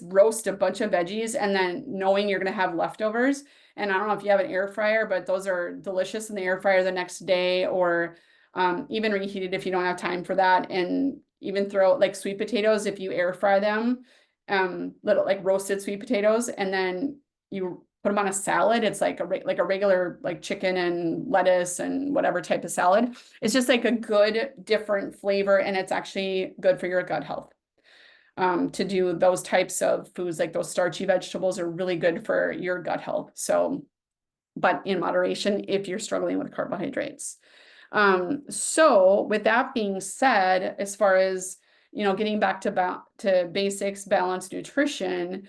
roast a bunch of veggies and then knowing you're going to have leftovers. And I don't know if you have an air fryer, but those are delicious in the air fryer the next day, or even reheated if you don't have time for that. And even throw like sweet potatoes, if you air fry them, little like roasted sweet potatoes, and then you put them on a salad. It's like like a regular like chicken and lettuce and whatever type of salad. It's just like a good different flavor, and it's actually good for your gut health. To do those types of foods, like those starchy vegetables are really good for your gut health. So, but in moderation if you're struggling with carbohydrates. So with that being said, as far as getting back to basics, balanced nutrition,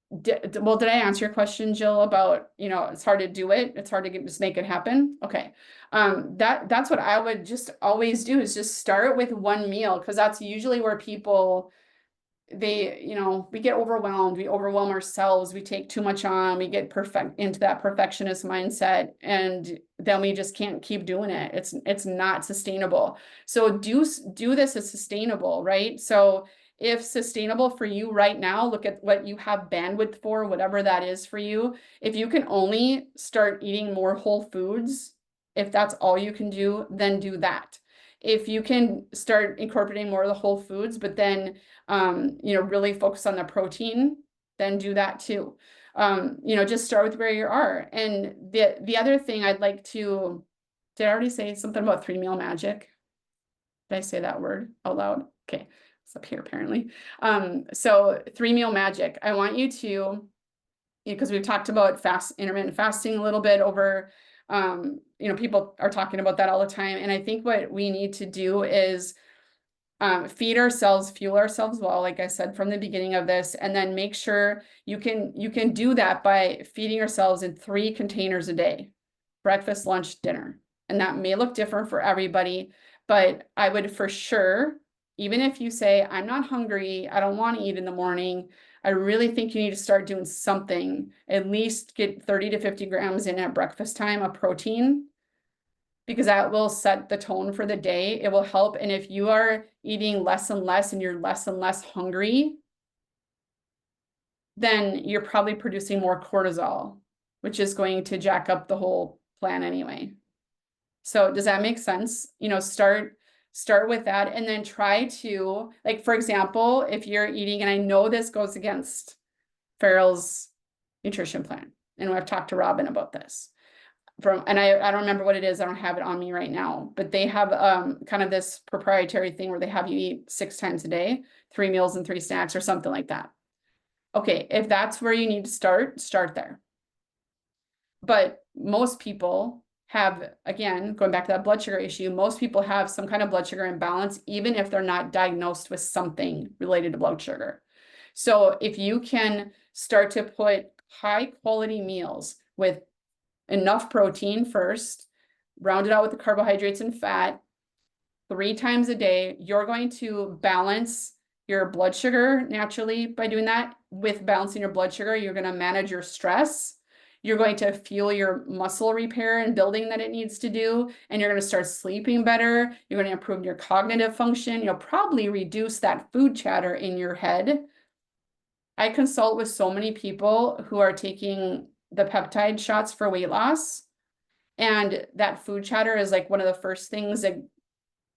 well, did I answer your question, Jill, about, it's hard to do it. It's hard to just make it happen. Okay. That's what I would just always do, is just start with one meal, because that's usually where people, we get overwhelmed, we overwhelm ourselves, we take too much on, we get into that perfectionist mindset, and then we just can't keep doing it. It's not sustainable. So do this as sustainable, right? So if sustainable for you right now, look at what you have bandwidth for, whatever that is for you. If you can only start eating more whole foods, if that's all you can do, then do that. If you can start incorporating more of the whole foods, but then really focus on the protein, then do that too. Just start with where you are. And the other thing I'd like to, did I already say something about 3-meal magic? Did I say that word out loud? Okay, it's up here apparently. So 3-meal magic. I want you to, because we've talked about intermittent fasting a little bit over, people are talking about that all the time. And I think what we need to do is feed ourselves, fuel ourselves well, like I said from the beginning of this, and then make sure you can do that by feeding ourselves in 3 containers a day: breakfast, lunch, dinner. And that may look different for everybody, but I would for sure, even if you say, I'm not hungry, I don't want to eat in the morning, I really think you need to start doing something. At least get 30 to 50 grams in at breakfast time of protein, because that will set the tone for the day. It will help. And if you are eating less and less and you're less and less hungry, then you're probably producing more cortisol, which is going to jack up the whole plan anyway. So does that make sense? Start with that, and then try to, like, for example, if you're eating, and I know this goes against Farrell's nutrition plan, and I've talked to Robin about this. And I don't remember what it is. I don't have it on me right now, but they have kind of this proprietary thing where they have you eat 6 times a day, 3 meals and 3 snacks or something like that. Okay, if that's where you need to start there. But most people have, again, going back to that blood sugar issue, most people have some kind of blood sugar imbalance, even if they're not diagnosed with something related to blood sugar. So if you can start to put high quality meals with enough protein first, round it out with the carbohydrates and fat 3 times a day, you're going to balance your blood sugar naturally by doing that. With balancing your blood sugar, you're going to manage your stress. You're going to fuel your muscle repair and building that it needs to do, and you're going to start sleeping better. You're going to improve your cognitive function. You'll probably reduce that food chatter in your head. I consult with so many people who are taking the peptide shots for weight loss, and that food chatter is like one of the first things that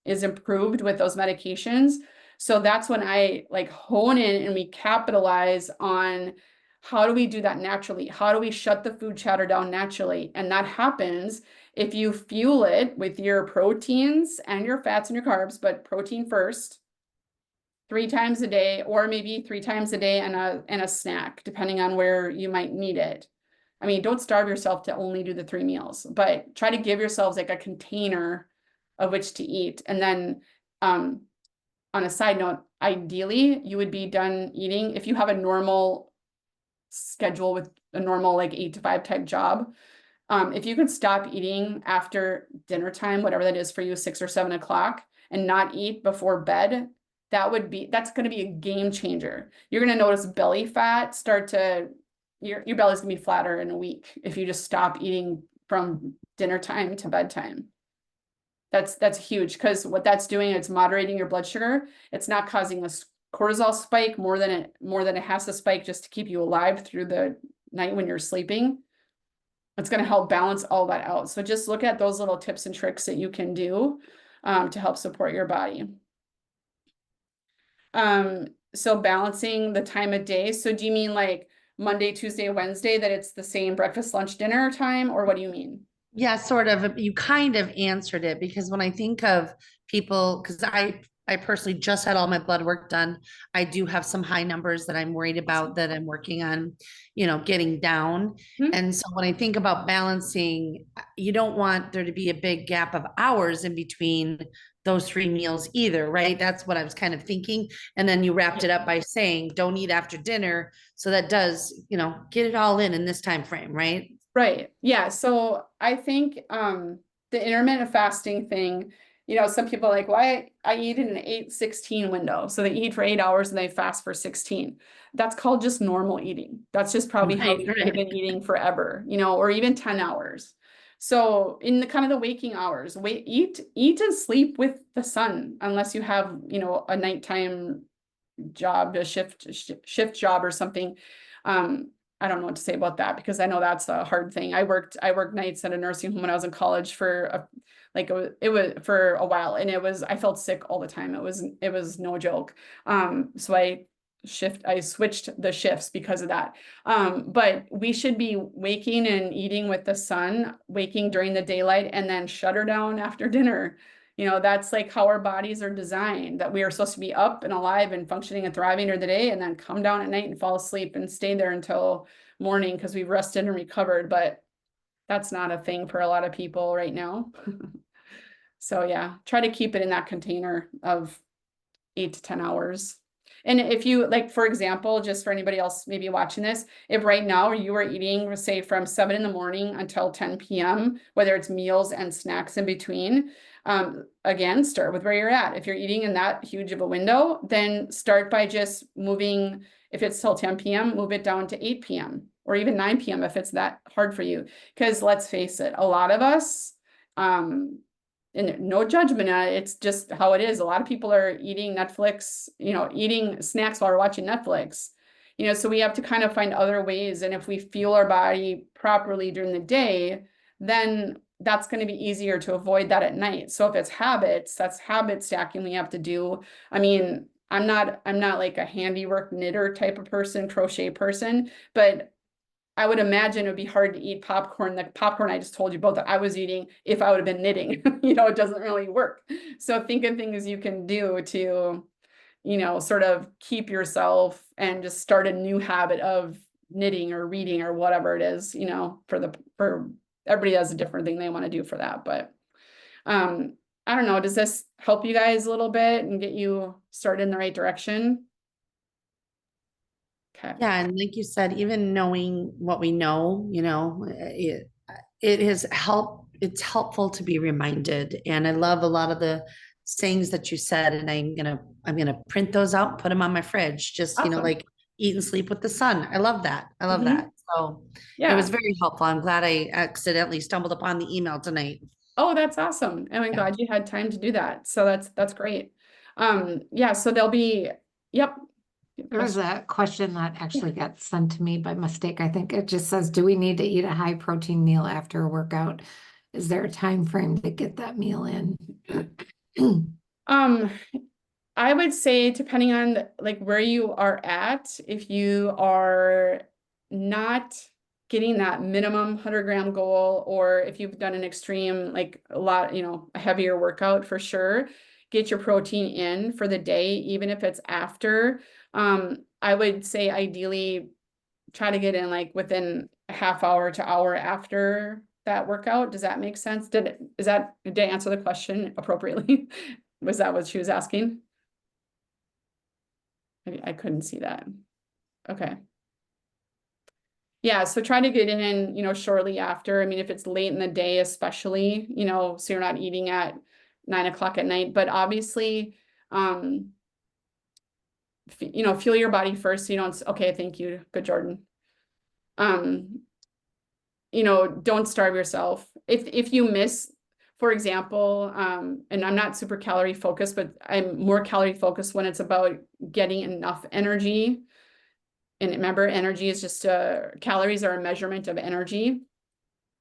is improved with those medications. So that's when I like hone in and we capitalize on how do we do that naturally? How do we shut the food chatter down naturally? And that happens if you fuel it with your proteins and your fats and your carbs, but protein first, 3 times a day, or maybe 3 times a day and a snack, depending on where you might need it. I mean, don't starve yourself to only do the 3 meals, but try to give yourselves like a container of which to eat. And then on a side note, ideally you would be done eating if you have a normal schedule with a normal like 8 to 5 type job. If you could stop eating after dinner time, whatever that is for you, 6 or 7 o'clock, and not eat before bed, that's going to be a game changer. You're going to notice belly fat your belly's gonna be flatter in a week if you just stop eating from dinner time to bedtime. That's huge, because what that's doing, it's moderating your blood sugar. It's not causing a cortisol spike more than it has to spike just to keep you alive through the night when you're sleeping. It's going to help balance all that out. So just look at those little tips and tricks that you can do to help support your body. So balancing the time of day. So do you mean like Monday, Tuesday, Wednesday, that it's the same breakfast, lunch, dinner time, or what do you mean? Yeah, sort of. You kind of answered it because when I think of people, because I personally just had all my blood work done. I do have some high numbers that I'm worried about that I'm working on, getting down. Hmm. And so when I think about balancing, you don't want there to be a big gap of hours in between those three meals either, right? That's what I was kind of thinking. And then you wrapped it up by saying, don't eat after dinner. So that does, get it all in this time frame, right? Right. Yeah. So I think the intermittent fasting thing, some people are like, why I eat in an 8-16 window. So they eat for 8 hours and they fast for 16. That's called just normal eating. That's just probably how Right, they've right. been eating forever, or even 10 hours. So in the kind of the waking hours, eat and sleep with the sun, unless you have, a nighttime job, a shift job or something. Um, I don't know what to say about that because I know that's a hard thing. I worked nights at a nursing home when I was in college for it was for a while, and I felt sick all the time. It was no joke. So I switched the shifts because of that. But we should be waking and eating with the sun, waking during the daylight, and then shut her down after dinner. That's like how our bodies are designed, that we are supposed to be up and alive and functioning and thriving during the day and then come down at night and fall asleep and stay there until morning because we've rested and recovered. But that's not a thing for a lot of people right now. So yeah, try to keep it in that container of 8 to 10 hours. And if you like, for example, just for anybody else maybe watching this, if right now you are eating, say from 7 in the morning until 10 p.m., whether it's meals and snacks in between, again, start with where you're at. If you're eating in that huge of a window, then start by just moving, if it's till 10 p.m., move it down to 8 p.m. or even 9 p.m. if it's that hard for you. Because let's face it, a lot of us, and no judgment it's just how it is. A lot of people are eating Netflix, eating snacks while we're watching Netflix. So we have to kind of find other ways. And if we fuel our body properly during the day, then that's going to be easier to avoid that at night. So if it's habits, that's habit stacking we have to do. I mean, I'm not like a handiwork knitter type of person, crochet person, but I would imagine it would be hard to eat popcorn. The popcorn I just told you about that I was eating if I would have been knitting. It doesn't really work. So think of things you can do to, sort of keep yourself and just start a new habit of knitting or reading or whatever it is, for everybody has a different thing they want to do for that. But I don't know, does this help you guys a little bit and get you started in the right direction? Okay. Yeah, and like you said, even knowing what we know, it has helped. It's helpful to be reminded. And I love a lot of the sayings that you said, and I'm gonna print those out, put them on my fridge, just Awesome. like eat and sleep with the sun. I love that. I love that. Mhm. So it was Yeah. very helpful. I'm glad I accidentally stumbled upon the email tonight. Oh, that's awesome. And I'm Yeah. glad you had time to do that. So that's great. Yeah, so there'll be, yep. Good There was question. a question that actually got sent to me by mistake. I think it just says, do we need to eat a high protein meal after a workout? Is there a time frame to get that meal in? Um, I would say depending on like where you are at, if you are not getting that minimum 100-gram goal, or if you've done an extreme, like a lot, a heavier workout for sure, get your protein in for the day, even if it's after. I would say ideally try to get in like within a half hour to hour after that workout. Does that make sense? Did I answer the question appropriately? Was that what she was asking? I couldn't see that. Okay. Yeah, so try to get in, shortly after. I mean, if it's late in the day, especially, so you're not eating at 9 o'clock at night, but obviously, fuel your body first. So you don't, okay, thank you. Good, Jordan. Um, don't starve yourself. If you miss, for example, and I'm not super calorie focused, but I'm more calorie focused when it's about getting enough energy. And remember, energy is just calories are a measurement of energy.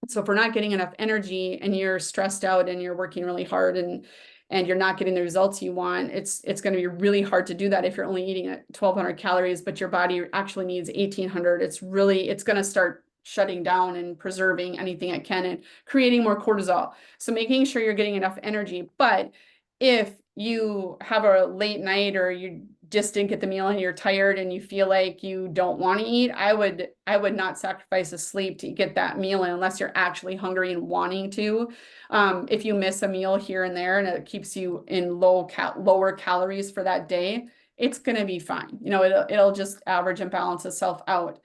So if we're not getting enough energy and you're stressed out and you're working really hard and and you're not getting the results you want, it's going to be really hard to do that if you're only eating at 1,200 calories, but your body actually needs 1,800. It's going to start shutting down and preserving anything it can and creating more cortisol. So making sure you're getting enough energy. But if you have a late night or you just didn't get the meal and you're tired and you feel like you don't want to eat, I would not sacrifice the sleep to get that meal in unless you're actually hungry and wanting to. If you miss a meal here and there and it keeps you in lower calories for that day, it's gonna be fine. You know, it'll just average and balance itself out.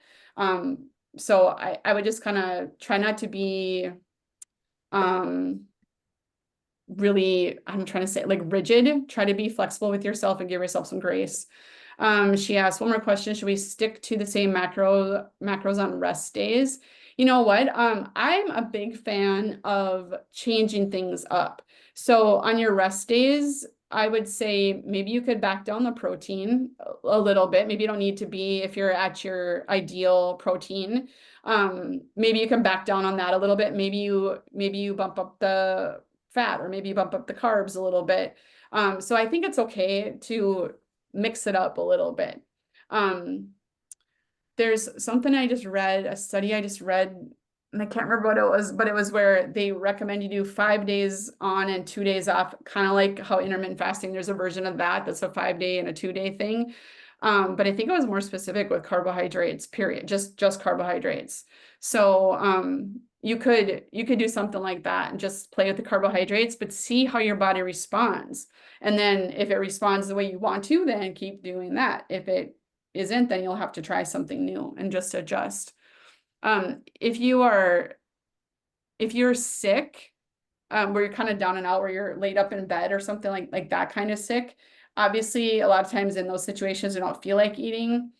So I would just kind of try not to be really, I'm trying to say, like, rigid. Try to be flexible with yourself and give yourself some grace. She asked one more question. Should we stick to the same macros on rest days? You know what? I'm a big fan of changing things up. So on your rest days, I would say maybe you could back down the protein a little bit. Maybe you don't need to be, if you're at your ideal protein, maybe you can back down on that a little bit. Maybe you bump up the fat, or maybe you bump up the carbs a little bit. So I think it's okay to mix it up a little bit. There's something I just read, a study I just read, and I can't remember what it was, but it was where they recommend you do 5 days on and 2 days off, kind of like how intermittent fasting, there's a version of that that's a 5-day and a 2-day thing. But I think it was more specific with carbohydrates, period, just carbohydrates. So you could do something like that and just play with the carbohydrates, but see how your body responds. And then if it responds the way you want to, then keep doing that. If it isn't, then you'll have to try something new and just adjust. If you're sick, where you're kind of down and out, where you're laid up in bed or something like that kind of sick, obviously a lot of times in those situations you don't feel like eating.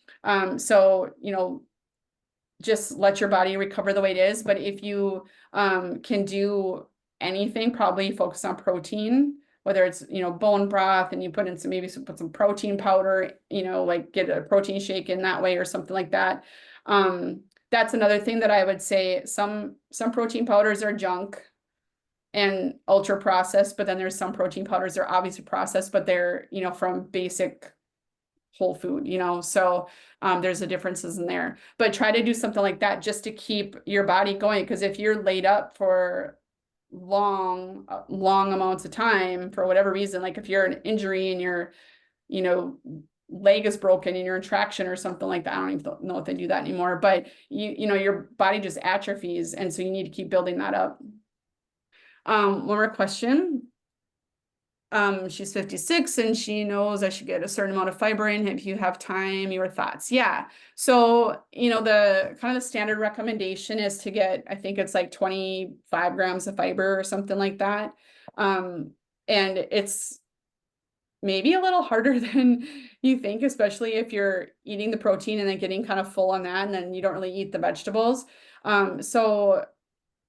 So, you know, just let your body recover the way it is. But if you can do anything, probably focus on protein, whether it's, you know, bone broth, and you put in put some protein powder, you know, like get a protein shake in that way or something like that. That's another thing that I would say. Some protein powders are junk and ultra processed, but then there's some protein powders that are obviously processed, but they're, you know, from basic whole food, you know, so there's the differences in there. But try to do something like that just to keep your body going, because if you're laid up for long amounts of time for whatever reason, like if you're an injury and your, you know, leg is broken and you're in traction or something like that, I don't even know if they do that anymore, but you know, your body just atrophies, and so you need to keep building that up. One more question. She's 56 and she knows I should get a certain amount of fiber in. If you have time, your thoughts. Yeah. So, you know, the kind of the standard recommendation is to get, I think it's like 25 grams of fiber or something like that. And it's maybe a little harder than you think, especially if you're eating the protein and then getting kind of full on that, and then you don't really eat the vegetables. So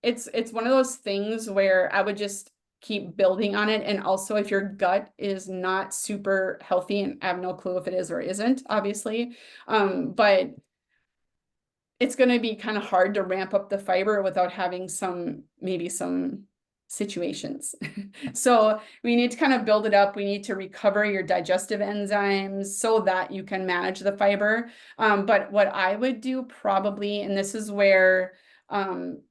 it's one of those things where I would just keep building on it. And also, if your gut is not super healthy, and I have no clue if it is or isn't, obviously, but it's going to be kind of hard to ramp up the fiber without having maybe some situations. So we need to kind of build it up. We need to recover your digestive enzymes so that you can manage the fiber. But what I would do probably, and this is where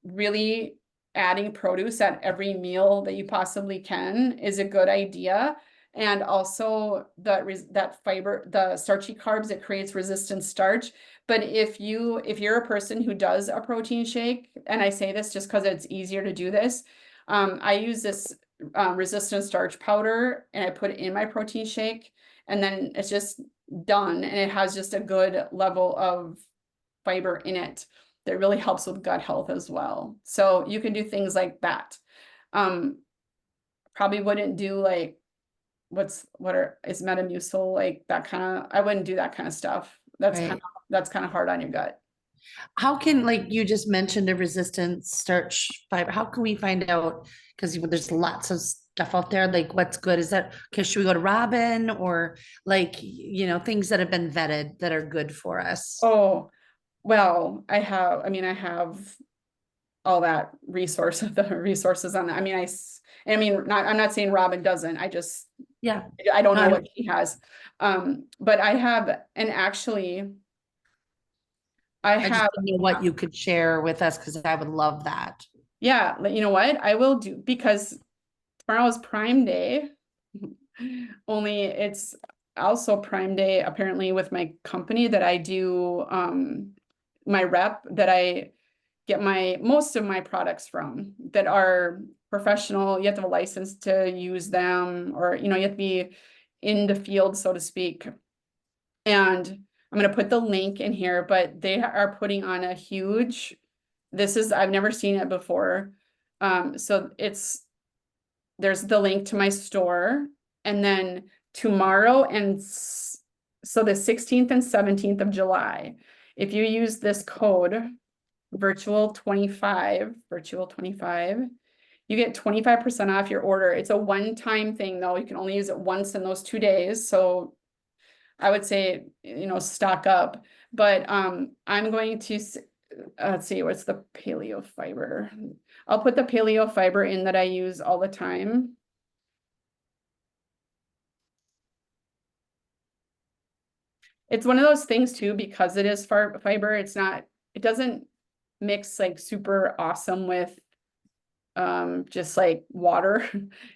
really adding produce at every meal that you possibly can is a good idea. And also that fiber, the starchy carbs, it creates resistant starch. But if you're a person who does a protein shake, and I say this just because it's easier to do this, I use this resistant starch powder and I put it in my protein shake, and then it's just done, and it has just a good level of fiber in it that really helps with gut health as well. So you can do things like that. Probably wouldn't do like is Metamucil, like that kind of, I wouldn't do that kind of stuff. That's Right. kind of hard on your gut. How can, like you just mentioned, a resistant starch fiber, how can we find out? Because there's lots of stuff out there, like what's good. Is that, okay, should we go to Robin, or like, you know, things that have been vetted that are good for us? Oh, well, I have all that the resources on that. I mean, I'm not saying Robin doesn't, Yeah. I don't know No, what she has. But I have, and actually, I I just have, didn't know what you could share with us because I would love that. yeah, you know what, I will do, because tomorrow is Prime Day. Only it's also Prime Day apparently with my company that I do, my rep that I get most of my products from that are professional. You have to have a license to use them, or, you know, you have to be in the field, so to speak. And I'm gonna put the link in here, but they are putting on a huge, I've never seen it before. So there's the link to my store, and then tomorrow so the 16th and 17th of July, if you use this code virtual25, you get 25% off your order. It's a one-time thing though. You can only use it once in those 2 days. So I would say, you know, stock up, but I'm going to let's see, what's the paleo fiber? I'll put the paleo fiber in that I use all the time. It's one of those things too, because it is fiber, it doesn't mix like super awesome with just like water.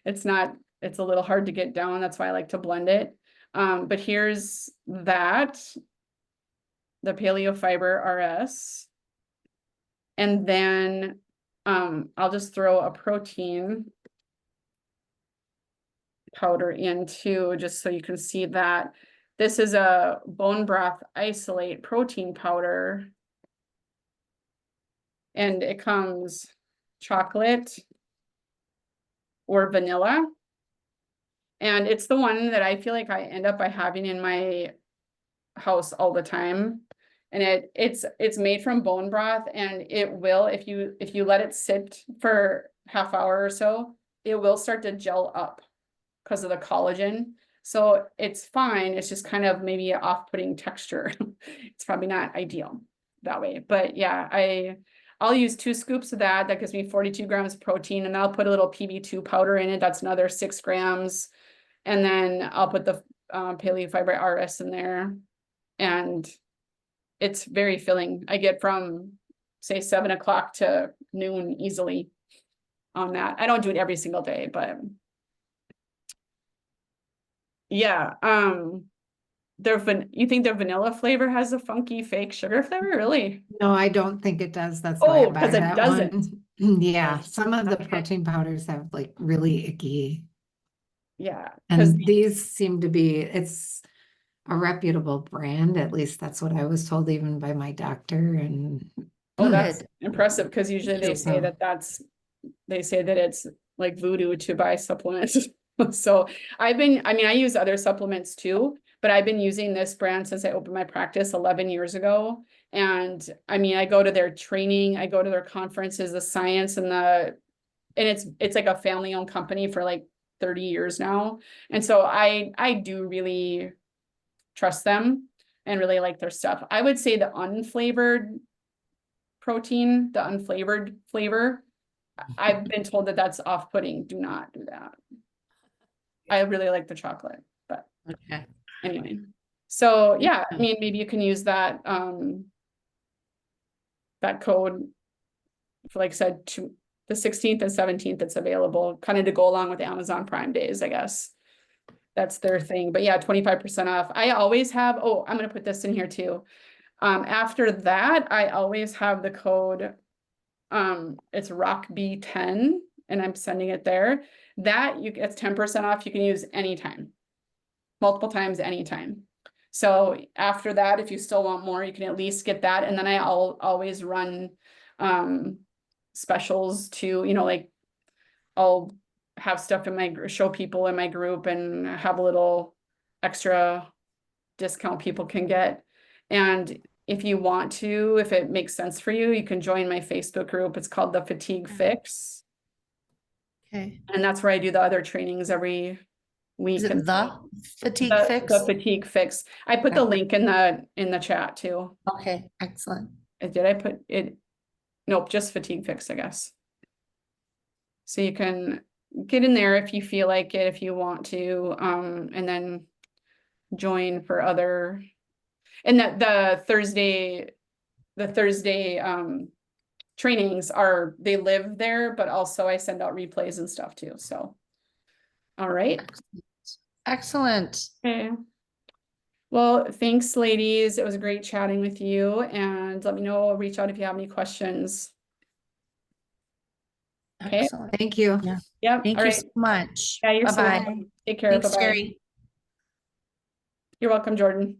It's a little hard to get down. That's why I like to blend it. But here's that, the paleo fiber RS. And then I'll just throw a protein powder in too, just so you can see that. This is a bone broth isolate protein powder. And it comes chocolate or vanilla. And it's the one that I feel like I end up by having in my house all the time. And it's made from bone broth, and it will, if you let it sit for half hour or so, it will start to gel up because of the collagen. So it's fine. It's just kind of maybe an off-putting texture. It's probably not ideal that way. But yeah, I'll use 2 scoops of that. That gives me 42 grams of protein, and I'll put a little PB2 powder in it. That's another 6 grams. And then I'll put the paleo fiber RS in there. And it's very filling. I get from say 7 o'clock to noon easily on that. I don't do it every single day, but yeah. You think the vanilla flavor has a funky fake sugar flavor? Really? No, I don't think it does. That's why I Oh, buy because it that doesn't. one. Yeah, some of the Okay. protein powders have like really icky. Yeah, because And these seem to be, it's a reputable brand. At least that's what I was told even by my doctor. And that's Good. impressive, because usually they say So- they say that it's like voodoo to buy supplements. So I use other supplements too, but I've been using this brand since I opened my practice 11 years ago. And I mean, I go to their training, I go to their conferences, the science and it's like a family owned company for like 30 years now. And so I do really trust them and really like their stuff. I would say the unflavored protein, the unflavored flavor, I've been told that that's off-putting. Do not do that. I really like the chocolate, but Okay. anyway. So yeah, I mean, maybe you can use that that code for, like I said, to the 16th and 17th. It's available kind of to go along with Amazon Prime days, I guess. That's their thing. But yeah, 25% off. I always have, oh, I'm gonna put this in here too. After that, I always have the code. It's RockB10, and I'm sending it there. It's 10% off. You can use anytime, multiple times, anytime. So after that, if you still want more, you can at least get that. And then I'll always run specials too, you know, like I'll have stuff show people in my group and have a little extra discount people can get. And if you want to, if it makes sense for you, you can join my Facebook group. It's called the Fatigue Fix. Okay. And that's where I do the other trainings every week. Is it And the fatigue the fix? Fatigue Fix. I put the link in the chat too. Okay, excellent. Did I put it? Nope, just Fatigue Fix, I guess. So you can get in there if you feel like it, if you want to, and then join for other, and the Thursday trainings are, they live there, but also I send out replays and stuff too, so. All right. Excellent. Okay. Well, thanks, ladies. It was great chatting with you, and let me know, reach out if you have any questions. Okay. Excellent. Thank you. Yeah. Yep. Thank All you right. so much. Yeah, you're so Bye-bye. welcome. Take care. Thanks, Bye-bye. Jerry. You're welcome, Jordan.